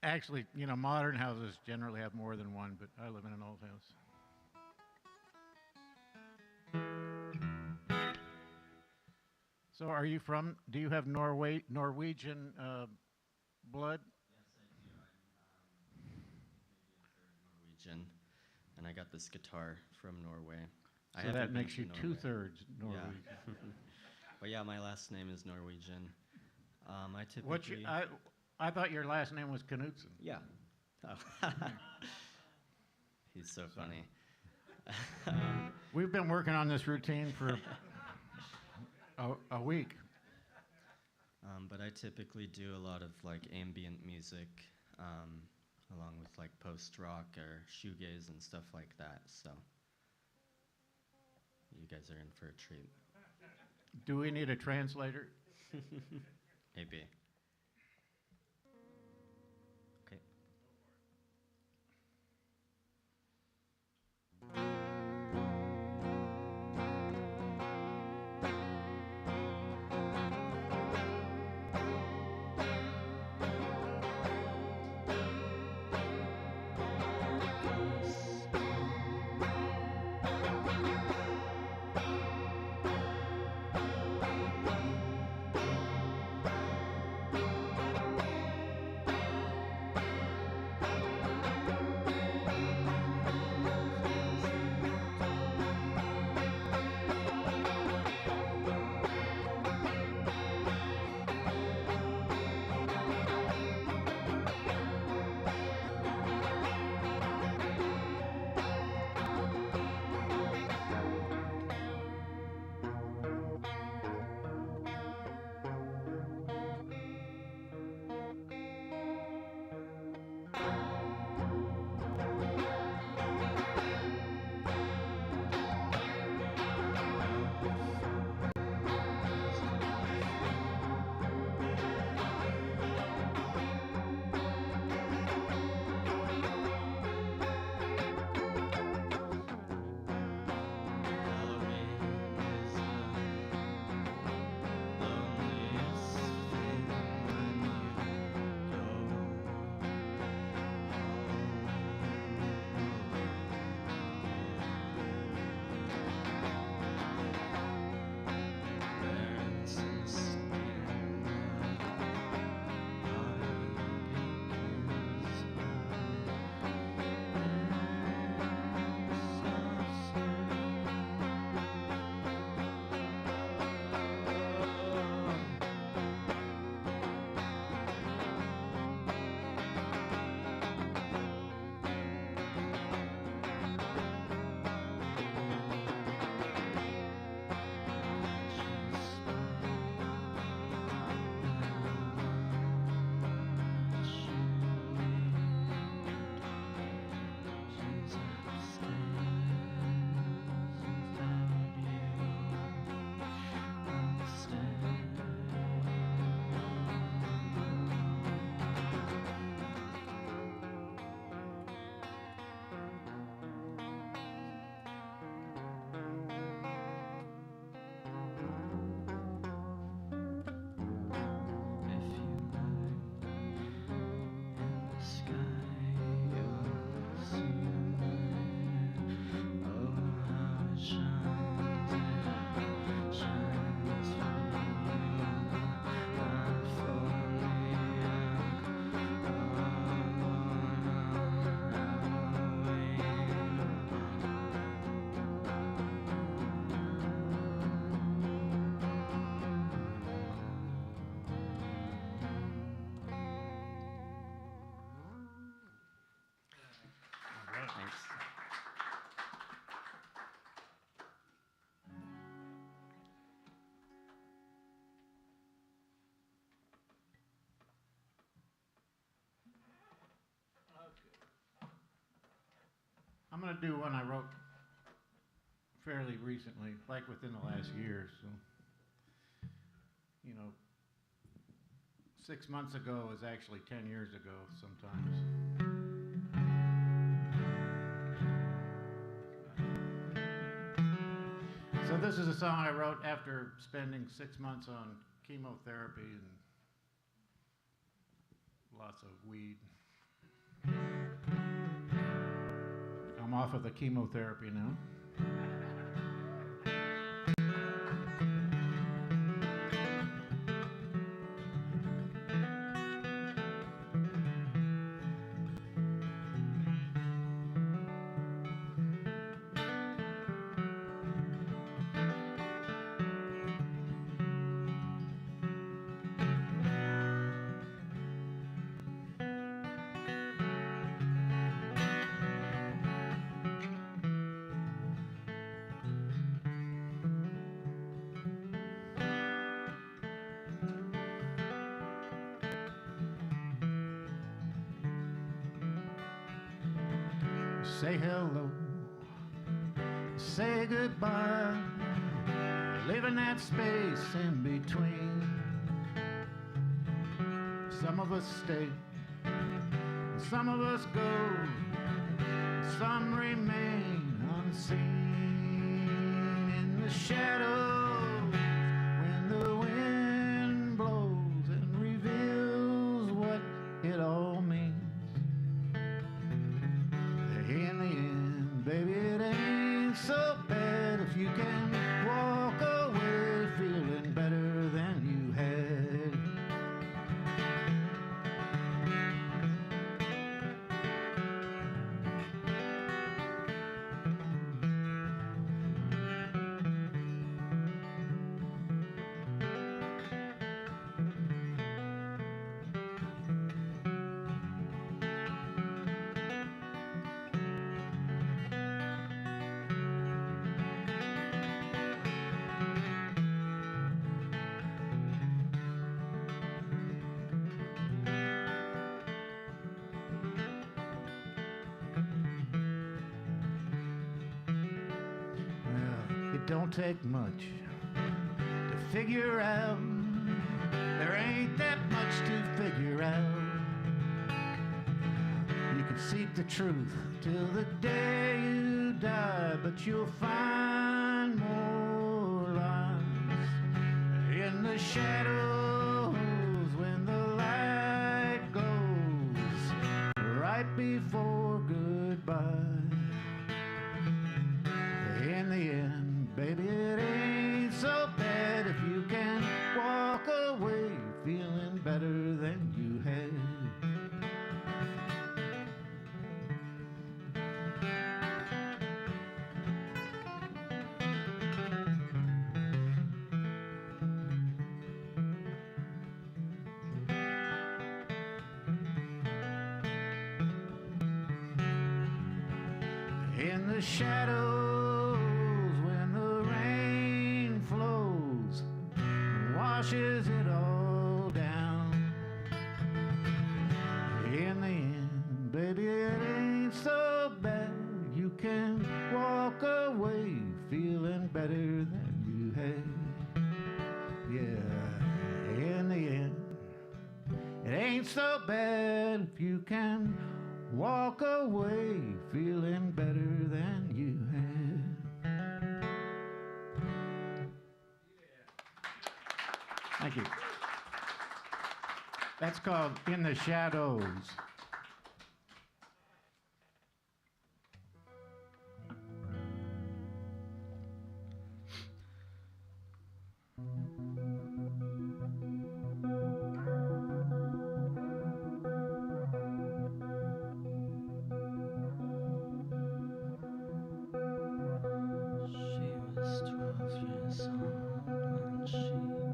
Actually, you know, modern houses generally have more than one, but I live in an old house. So are you from, do you have Norwegian blood? Yes, I do. I'm maybe a third Norwegian, and I got this guitar from Norway. I So haven't that been makes to you Norway. two-thirds Norwegian. Yeah. But yeah, my last name is Norwegian. I typically. What's your, I thought your last name was Knutsen. Yeah. Oh. He's so funny. We've been working on this routine for a week. But I typically do a lot of like ambient music, along with like post-rock or shoegaze and stuff like that. So you guys are in for a treat. Do we need a translator? Maybe. Okay. I'm going to do one I wrote fairly recently, like within the last year. So, you know, 6 months ago is actually 10 years ago sometimes. So this is a song I wrote after spending 6 months on chemotherapy and lots of weed. I'm off of the chemotherapy now. Say hello, say goodbye, leaving that space in between. Some of us stay, some of us go, some remain unseen in the shadows when the wind blows and reveals what it all means. In the end, baby, it ain't so bad if you can walk away feeling better than you had. It don't take much to figure out. There ain't that much to figure out. You can seek the truth till the day you die, but you'll find more lies in the shadows when the light goes right before goodbye. In the end, baby, it ain't so bad if you can walk away feeling better than you had. In the shadows when the rain flows and washes it all down. In the end, baby, it ain't so bad. You can walk away feeling better than you had. Yeah, in the end, it ain't so bad if you can walk away feeling better than you had. Thank you. That's called In the Shadows. She was 12 years old when she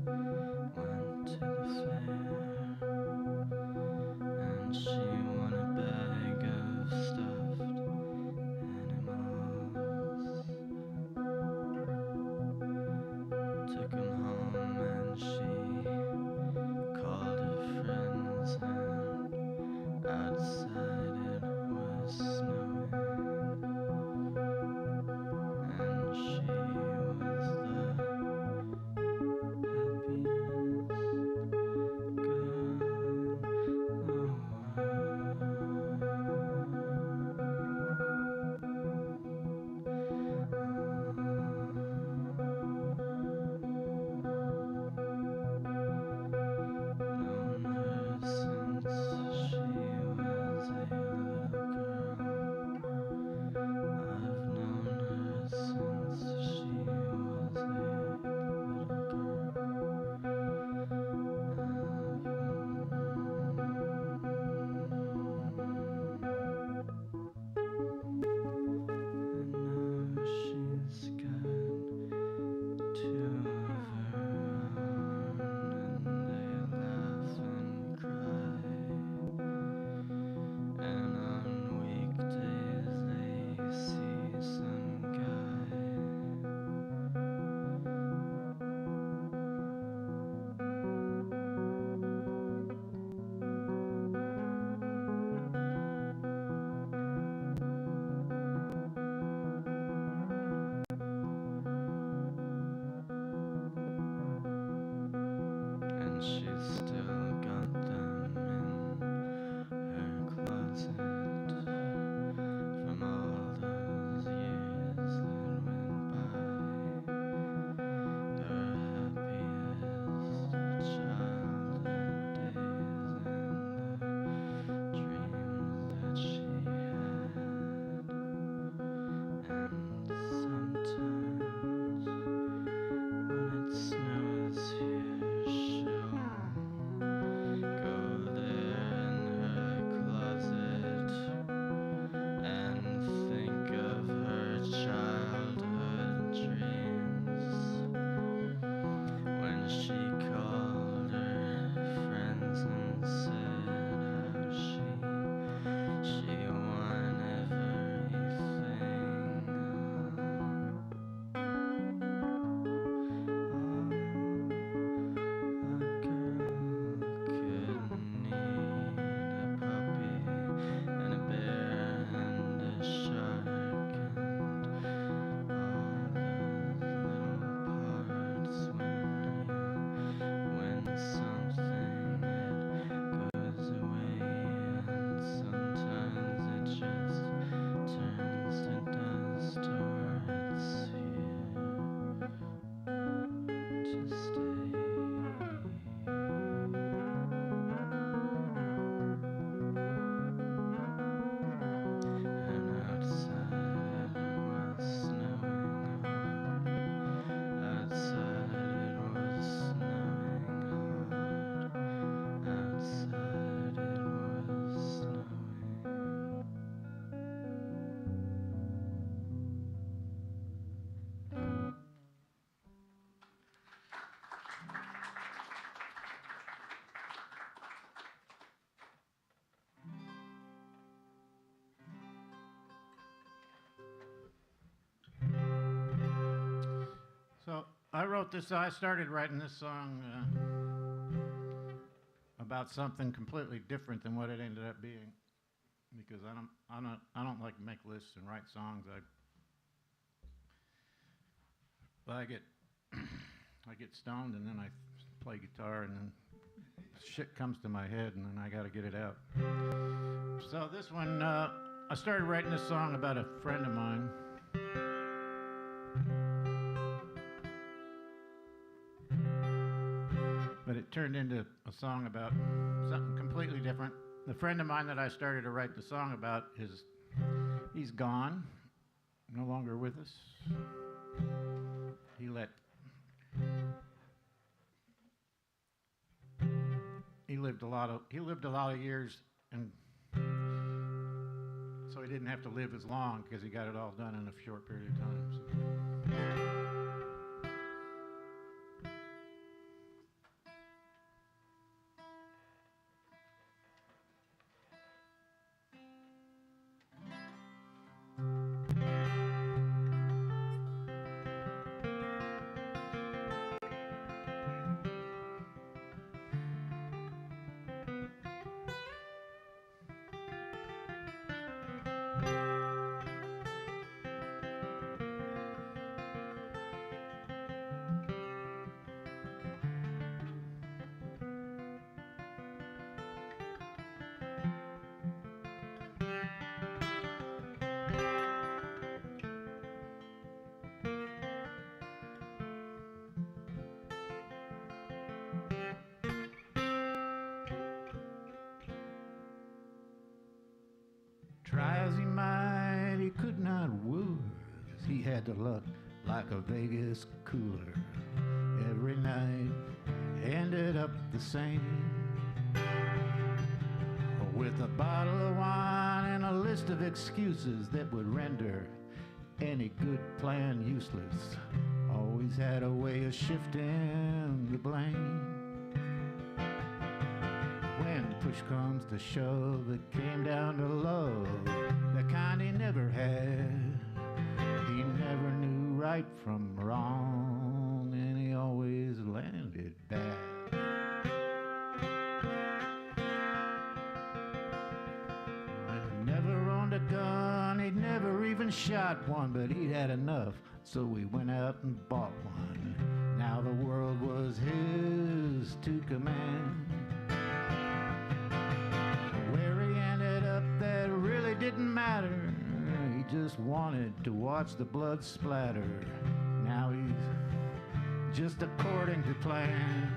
went to the fair, and she she's still got them in her closet from all those years that went by. Her happiest childhood days and the dreams that she had. And sometimes when it snows here, she'll go there in her closet and think of her childhood dreams when she called her friends and said how she won everything. A girl could need a puppy and a bear and a shark and all those little parts when something goes away, and sometimes it just turns to dust, or it's here to stay. And outside it was snowing hard. Outside it was snowing hard. Outside it was snowing. So I started writing this song about something completely different than what it ended up being, because I don't like to make lists and write songs. I get I get stoned and then I play guitar and then shit comes to my head and then I got to get it out. So this one, I started writing this song about a friend of mine. But it turned into a song about something completely different. The friend of mine that I started to write the song about he's gone, no longer with us. He lived a lot of years, and so he didn't have to live as long because he got it all done in a short period of time. So. Try as he might, he could not woo her. He had to look like a Vegas cooler. Every night ended up the same, with a bottle of wine and a list of excuses that would render any good plan useless. Always had a way of shifting the blame. When push comes to shove, it came down to love, the kind he never had. He never knew right from wrong, and he always landed bad. He never owned a gun, he'd never even shot one, but he'd had enough, so we went out and bought one. Now the world was his to command. Where he ended up, that really didn't matter. He just wanted to watch the blood splatter. Now he's just according to plan.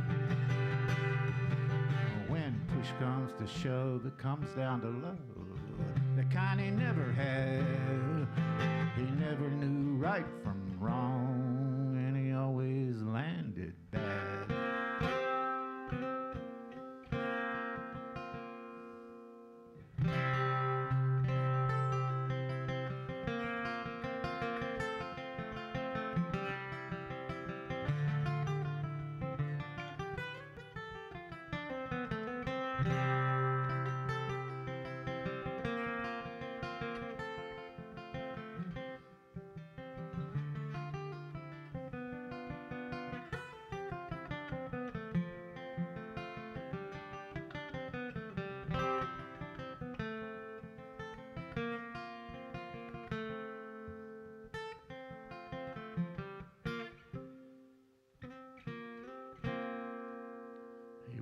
When push comes to shove, it comes down to love, the kind he never had. He never knew right from wrong, and he always landed bad.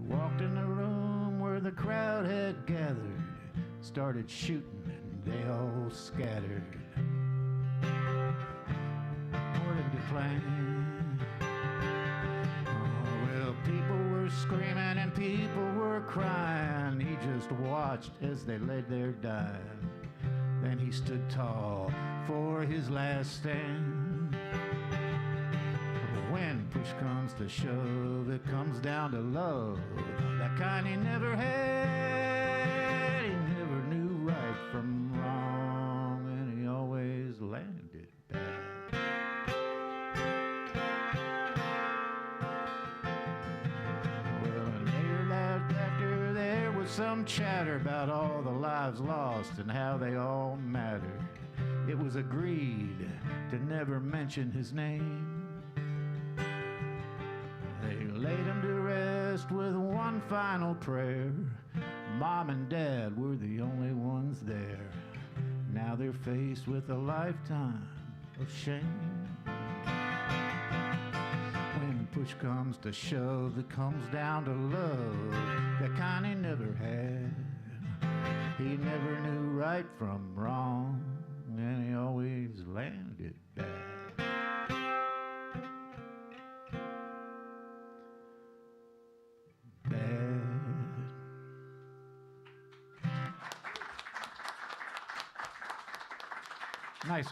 Walked in the room where the crowd had gathered, started shooting and they all scattered. According to plan. Oh, well, people were screaming and people were crying. He just watched as they laid there dying. Then he stood tall for his last stand. When push comes to shove, it comes down to love, that kind he never had. He never knew right from wrong, and he always landed bad. Well, and later after there was some chatter about all the lives lost and how they all mattered. It was agreed to never mention his name. They laid him to rest with one final prayer. Mom and Dad were the only ones there. Now they're faced with a lifetime of shame. When push comes to shove, it comes down to love, the kind he never had. He never knew right from wrong, and he always landed bad. Nice,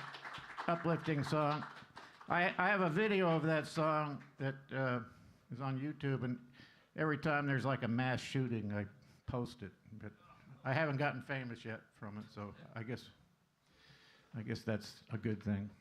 uplifting song. I have a video of that song that is on YouTube, and every time there's like a mass shooting, I post it. But I haven't gotten famous yet from it, so I guess that's a good thing.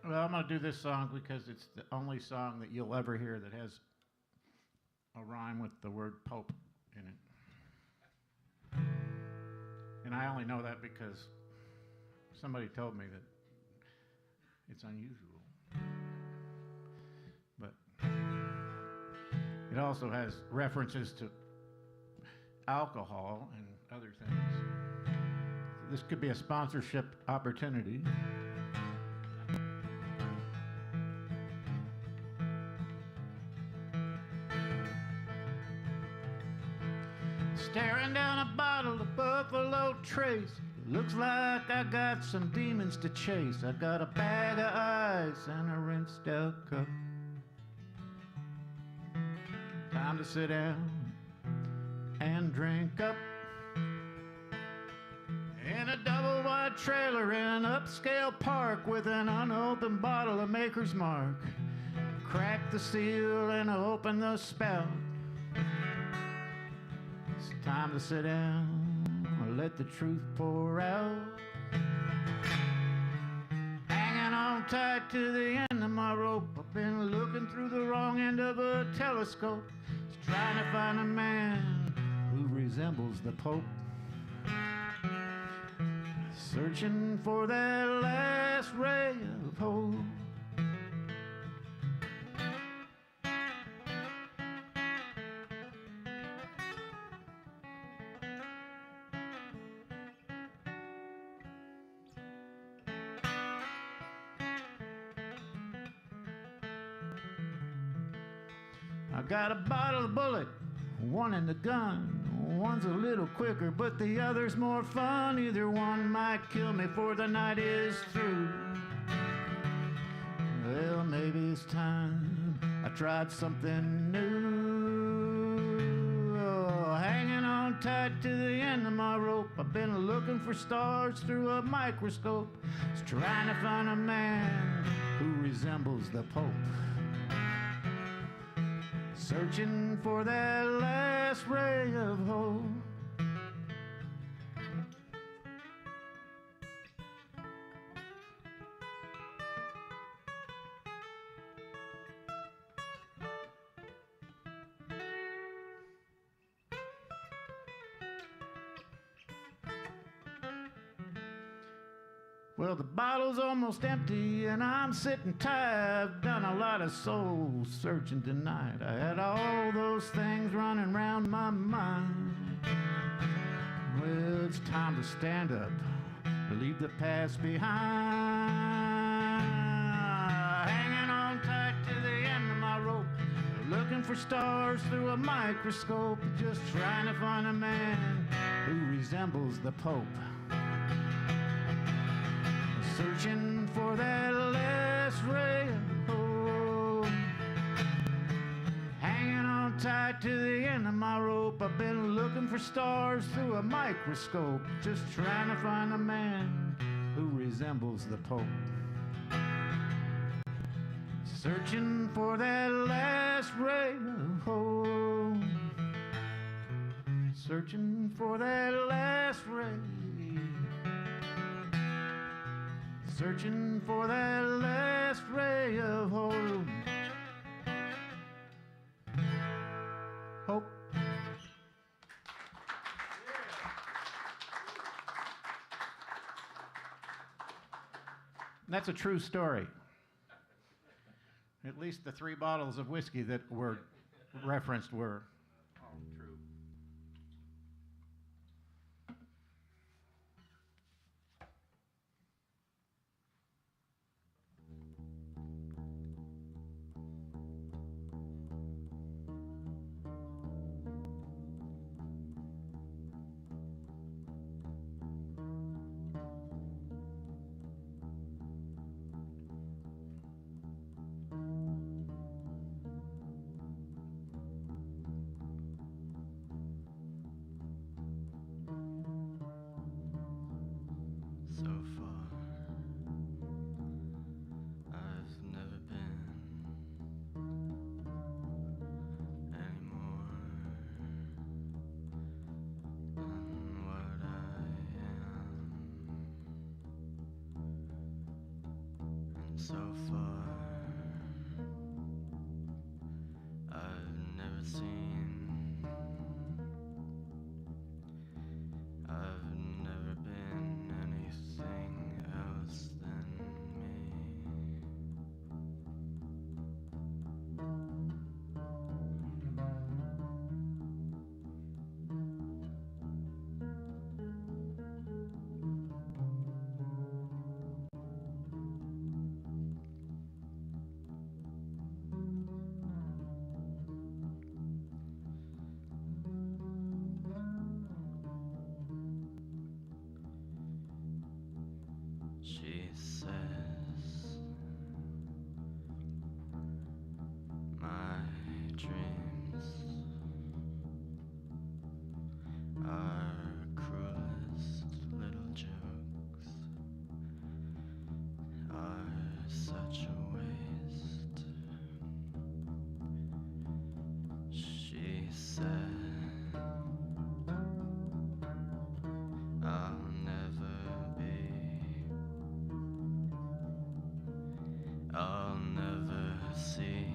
Well, I'm going to do this song because it's the only song that you'll ever hear that has a rhyme with the word Pope in it. And I only know that because somebody told me that it's unusual. But it also has references to alcohol and other things. This could be a sponsorship opportunity. Staring down a bottle of Buffalo Trace. Looks like I got some demons to chase. I got a bag of ice and a rinsed out cup. Time to sit down and drink up. In a double wide trailer in an upscale park with an unopened bottle of Maker's Mark. Crack the seal and open the spout. It's time to sit down, let the truth pour out. Hanging on tight to the end of my rope. I've been looking through the wrong end of a telescope. Just trying to find a man who resembles the Pope. Searching for that last ray of hope. I got a bottle of bullet, one in the gun. One's a little quicker, but the other's more fun. Either one might kill me before the night is through. Well, maybe it's time I tried something new. Oh, hanging on tight to the end of my rope. I've been looking for stars through a microscope. Just trying to find a man who resembles the Pope. Searching for that last ray of hope. Well, the bottle's almost empty and I'm sitting tight. I've done a lot of soul searching tonight. I had all those things running round my mind. Well, it's time to stand up, leave the past behind. Hanging on tight to the end of my rope, looking for stars through a microscope. Just trying to find a man who resembles the Pope. Searching for that last ray of hope. Hanging on tight to the end of my rope. I've been looking for stars through a microscope. Just trying to find a man who resembles the Pope. Searching for that last ray of hope. Searching for that last ray. Searching for that last ray of hope. Hope. That's a true story. At least the 3 bottles of whiskey that were referenced were all true. so far. I've never seen, I've never been anything else than me. She says my dreams are cruelest little jokes, are such a waste. She said I'll never I'll never see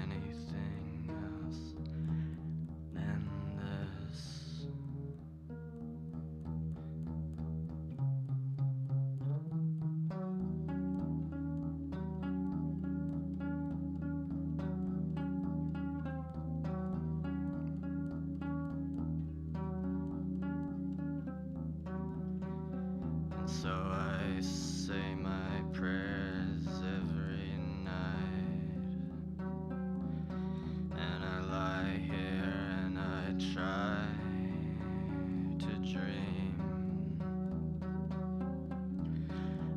anything else than this. And so I say my prayers every night, and I lie here and I try to dream.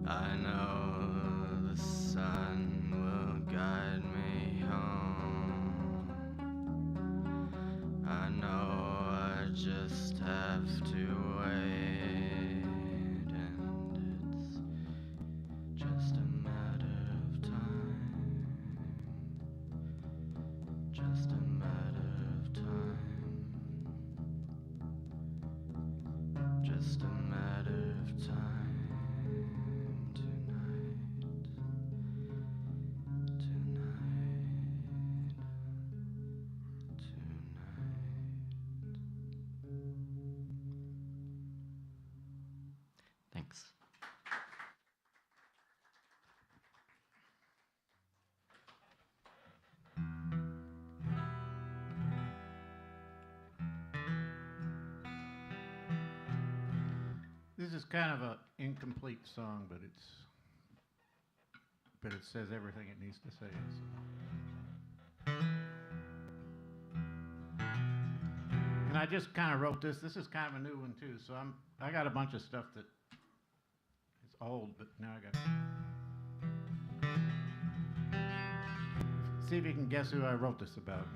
I know the sun will guide me home. I know I just have to wait, and it's just a matter of time. Just a matter of time. Just a matter of time. Tonight. Thanks. This is kind of an incomplete song, but it says everything it needs to say. So. And I just kind of wrote this. This is kind of a new one too. So I got a bunch of stuff that is old, but now I got. See if you can guess who I wrote this about.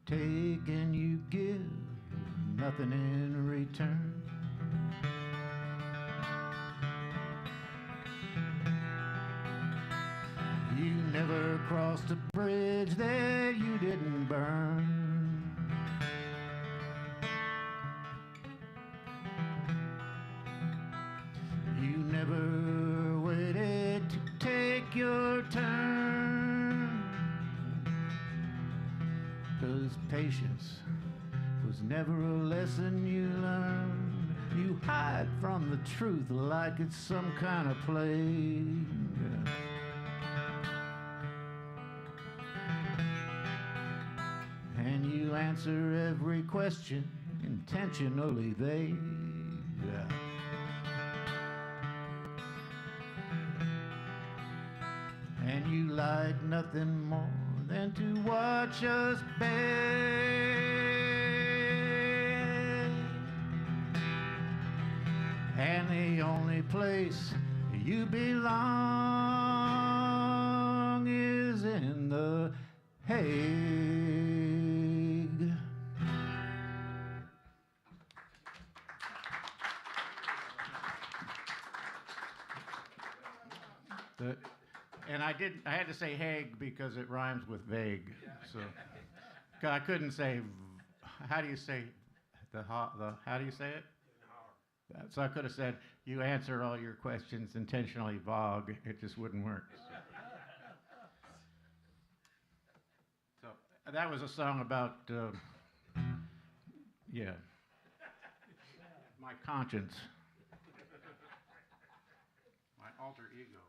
Take and you give, nothing in return. You never crossed a bridge that you didn't burn. You never waited to take your turn. 'Cause patience was never a lesson you learned. You hide from the truth like it's some kind of plague. And you answer every question intentionally vague. And you like nothing more than to watch us beg. and the only place you belong is in the Hague. And I had to say Hague because it rhymes with vague. So 'cause I couldn't say, how do you say how do you say it? So I could have said, you answer all your questions intentionally vague. It just wouldn't work. So that was a song about, my conscience, my alter ego.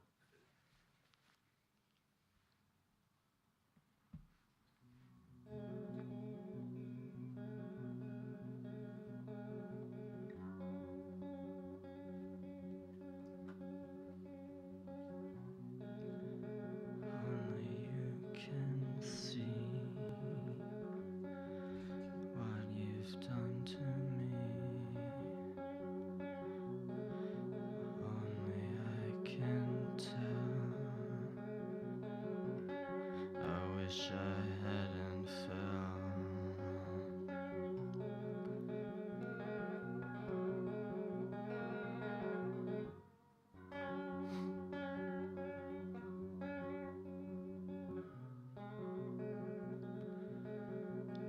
Only you can see what you've done to me. Only I can tell. I wish I hadn't fell.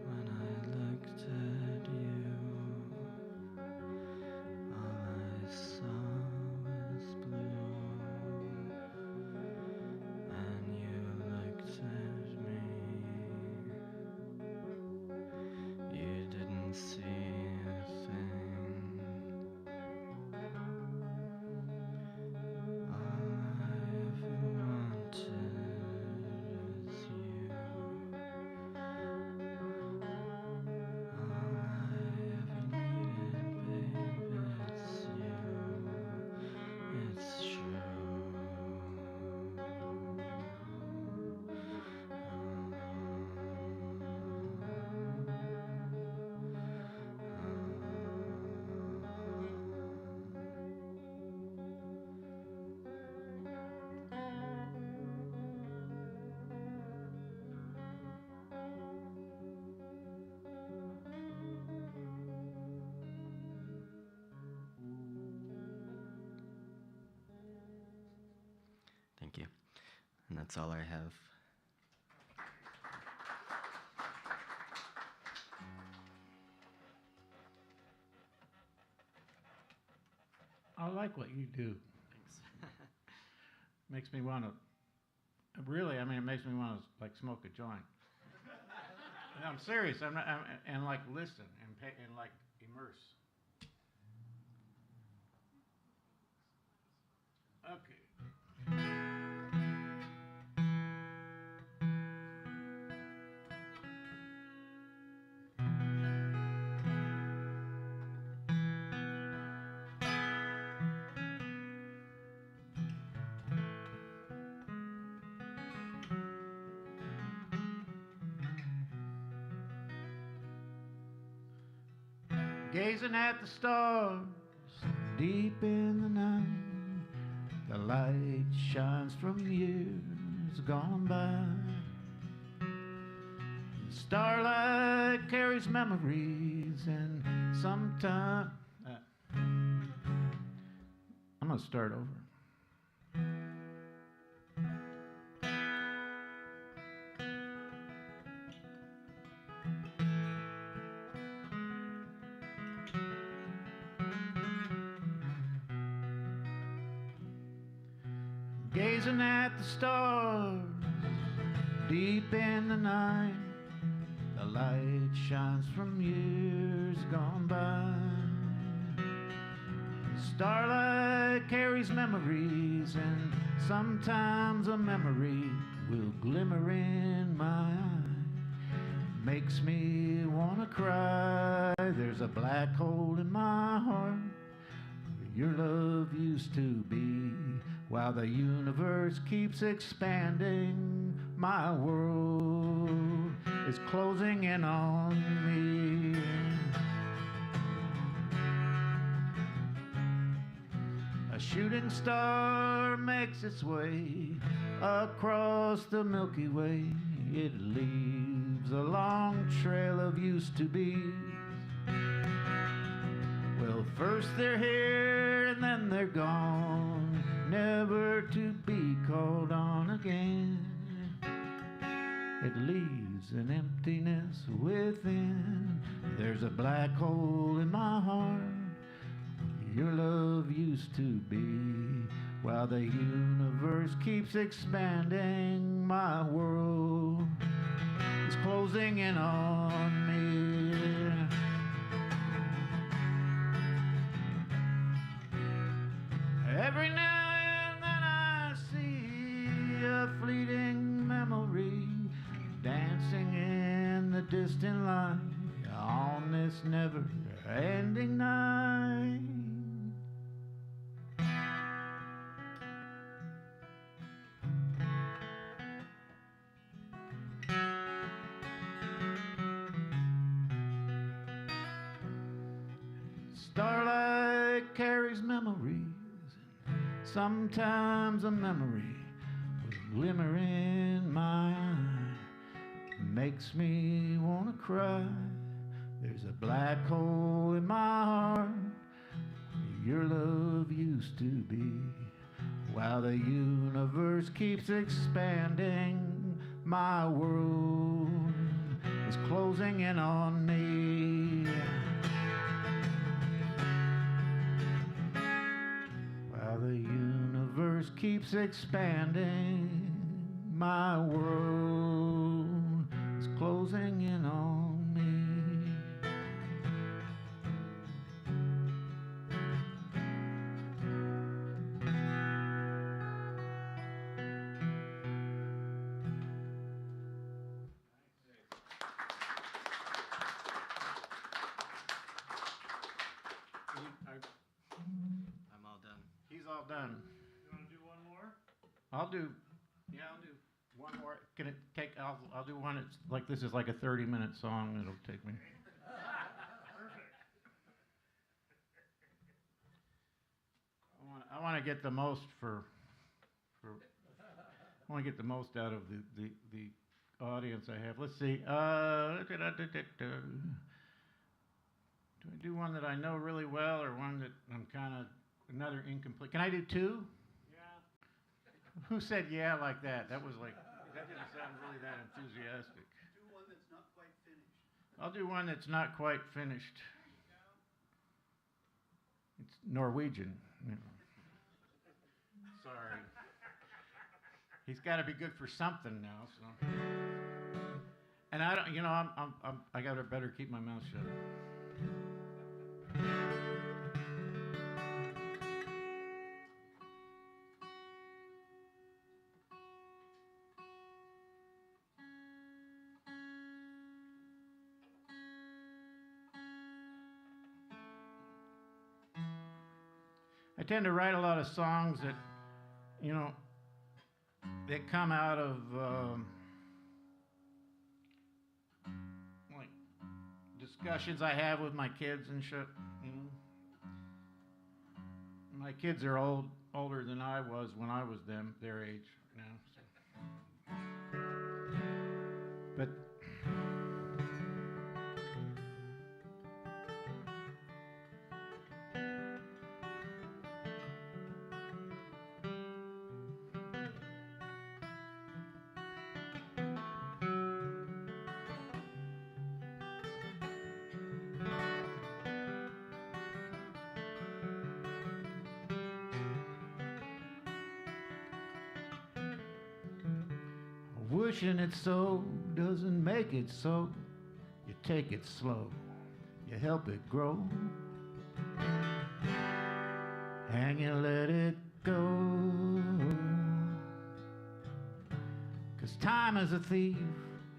When I looked at you, all I saw was blue. And you looked at me, you didn't see a thing. All I ever wanted is you. All I ever needed, babe, it's you. It's true. Thank you. And that's all I have. I like what you do. Thanks. Makes me want to, really, I mean, it makes me want to like smoke a joint. I'm serious. And like listen and like immerse. Okay. Gazing at the stars deep in the night, the light shines from years gone by. The starlight carries memories, and sometimes I'm gonna start over. Gazing at the stars deep in the night, the light shines from years gone by. Starlight carries memories, and sometimes a memory will glimmer in my eye. Makes me wanna cry. There's a black hole in my heart where your love used to be. While the universe keeps expanding, my world is closing in on me. A shooting star makes its way across the Milky Way. It leaves a long trail of used to be. Well, first they're here and then they're gone, never to be called on again. It leaves an emptiness within. There's a black hole in my heart. Your love used to be. While the universe keeps expanding, my world is closing in on me. Every now and then I see a fleeting memory dancing in the distant light on this never-ending night. Starlight carries memories. Sometimes a memory with a glimmer in my eye makes me wanna cry. There's a black hole in my heart. Your love used to be. While the universe keeps expanding, my world is closing in on me. While the universe keeps expanding, my world is closing in on me. I'm all done. He's all done. You want to do one more? I'll do one more. Can it take? I'll do one. It's like this is like a 30-minute song. It'll take me. Perfect. I want to get the most I want to get the most out of the audience I have. Let's see. Do I do one that I know really well, or one that I'm kind of another incomplete? Can I do two? Yeah. Who said yeah like that? That was like, that didn't sound really that enthusiastic. Do one that's not quite finished. I'll do one that's not quite finished. It's Norwegian. You know. Sorry. He's got to be good for something now. So. And I don't, I got to better keep my mouth shut. I tend to write a lot of songs that, that come out of like discussions I have with my kids and shit. My kids are older than I was when I was their age now. So. But wishing it so doesn't make it so. You take it slow, you help it grow, and you let it go. 'Cause time is a thief,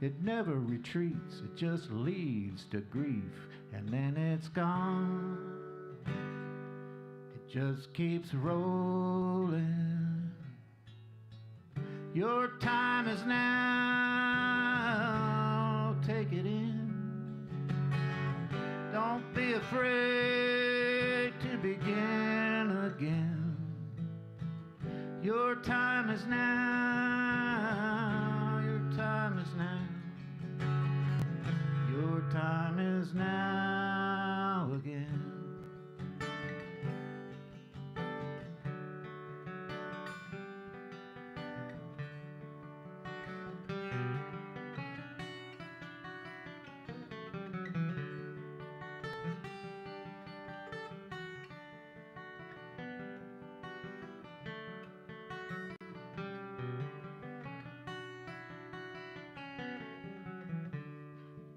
it never retreats, it just leads to grief, and then it's gone. It just keeps rolling. Your time is now, take it in. Don't be afraid to begin again. Your time is now. Your time is now. Your time is now again.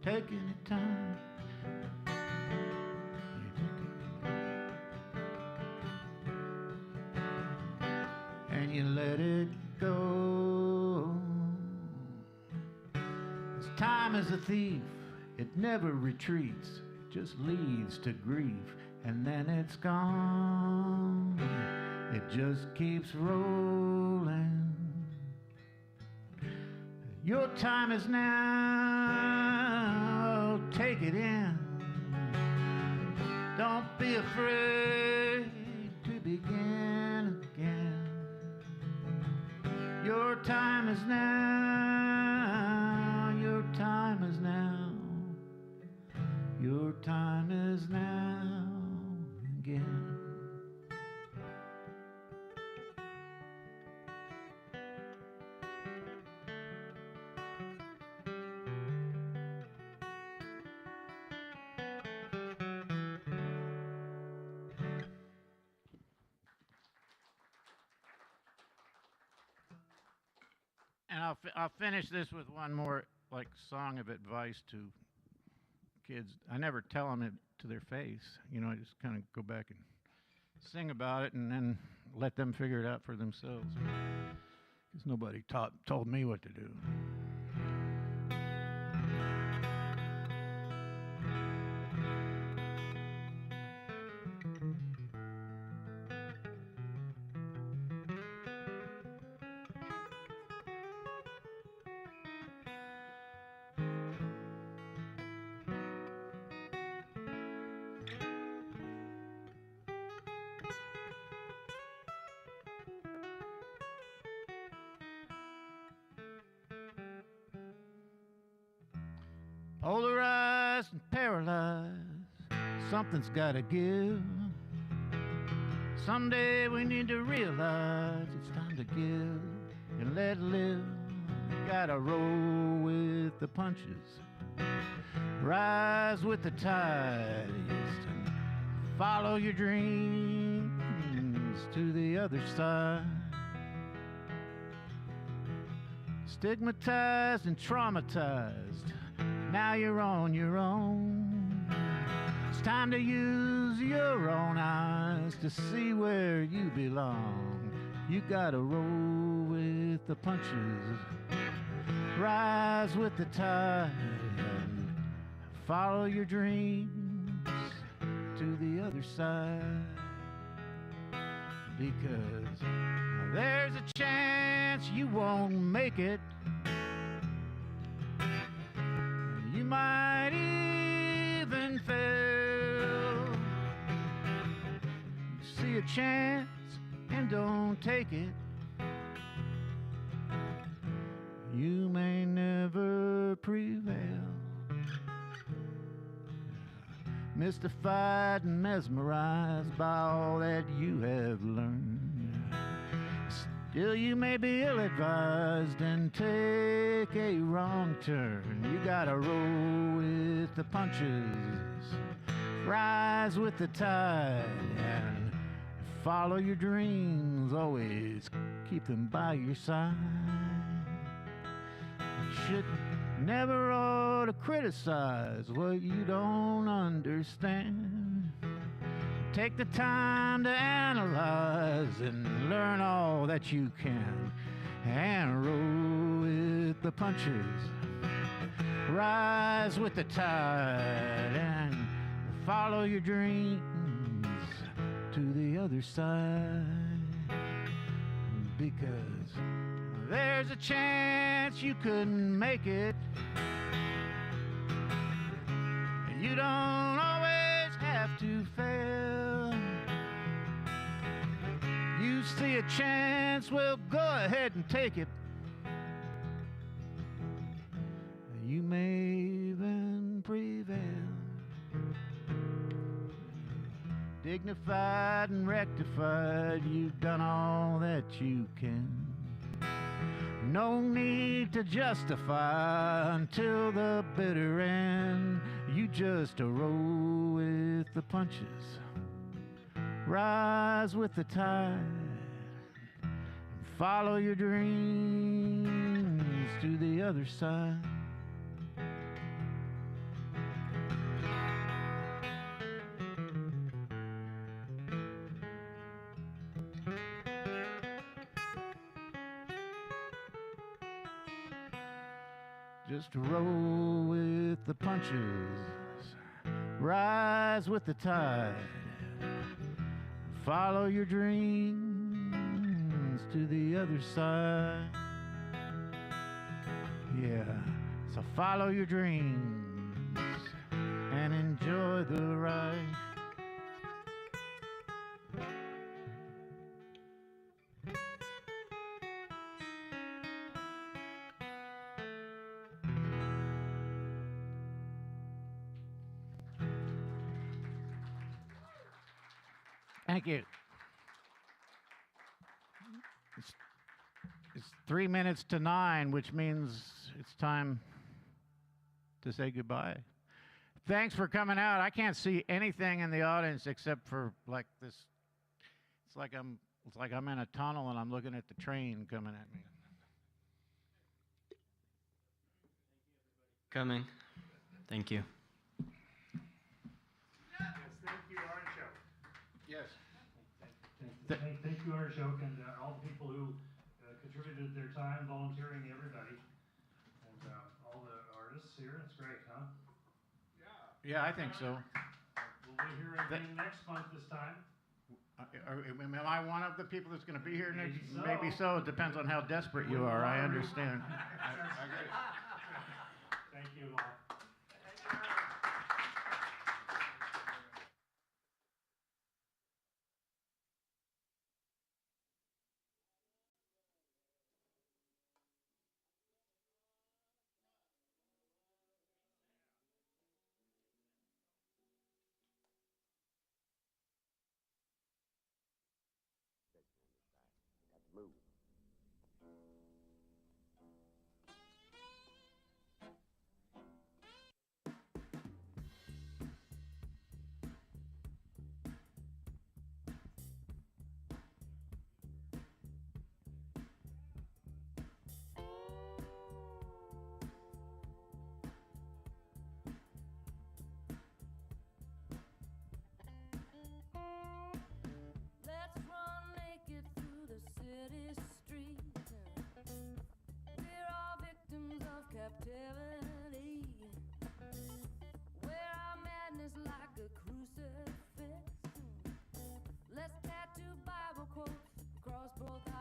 Taking your time. And you let it go. As time is a thief, it never retreats, it just leads to grief, and then it's gone. It just keeps rolling. Your time is now. Take it in. Don't be afraid to begin again. Your time is now. Your time is now. Your time is now again. And I'll finish this with one more like song of advice to kids. I never tell them it to their face. You know, I just kind of go back and sing about it and then let them figure it out for themselves. Because nobody told me what to do. Polarized and paralyzed, something's gotta give. Someday we need to realize it's time to give and let live. Gotta roll with the punches, rise with the tide, yes, and follow your dreams to the other side. Stigmatized and traumatized, now you're on your own. It's time to use your own eyes to see where you belong. You gotta roll with the punches, rise with the tide, and follow your dreams to the other side. Because there's a chance you won't make it. You might even fail. See a chance and don't take it. You may never prevail. Mystified and mesmerized by all that you have learned. Still you may be ill-advised and take a wrong turn. You gotta roll with the punches, rise with the tide, and follow your dreams. Always keep them by your side. You should never ought to criticize what you don't understand. Take the time to analyze and learn all that you can, and roll with the punches, rise with the tide, and follow your dreams to the other side. Because there's a chance you couldn't make it. You don't always have to fail. You see a chance, well, go ahead and take it. You may even prevail. Dignified and rectified, you've done all that you can. No need to justify until the bitter end. You just roll with the punches, rise with the tide, and follow your dreams to the other side. Just roll with the punches, rise with the tide, follow your dreams to the other side. Yeah, so follow your dreams and enjoy the ride. Thank you. It's 3 minutes to 9, which means it's time to say goodbye. Thanks for coming out. I can't see anything in the audience except for like this. It's like I'm in a tunnel and I'm looking at the train coming at me. Coming. Thank you. Yes, thank you, Artichoke. Yes. Thank you, Artichoke, and all the people who contributed their time, volunteering, everybody, and all the artists here. It's great, huh? Yeah, I think so. We'll be here again next month this time. Am I one of the people that's going to be here next? Maybe so. Maybe so. It depends on how desperate you are. I understand. Thank you all. Let's run naked through the city streets. We're all victims of captivity. Wear our madness like a crucifix. Let's tattoo Bible quotes across both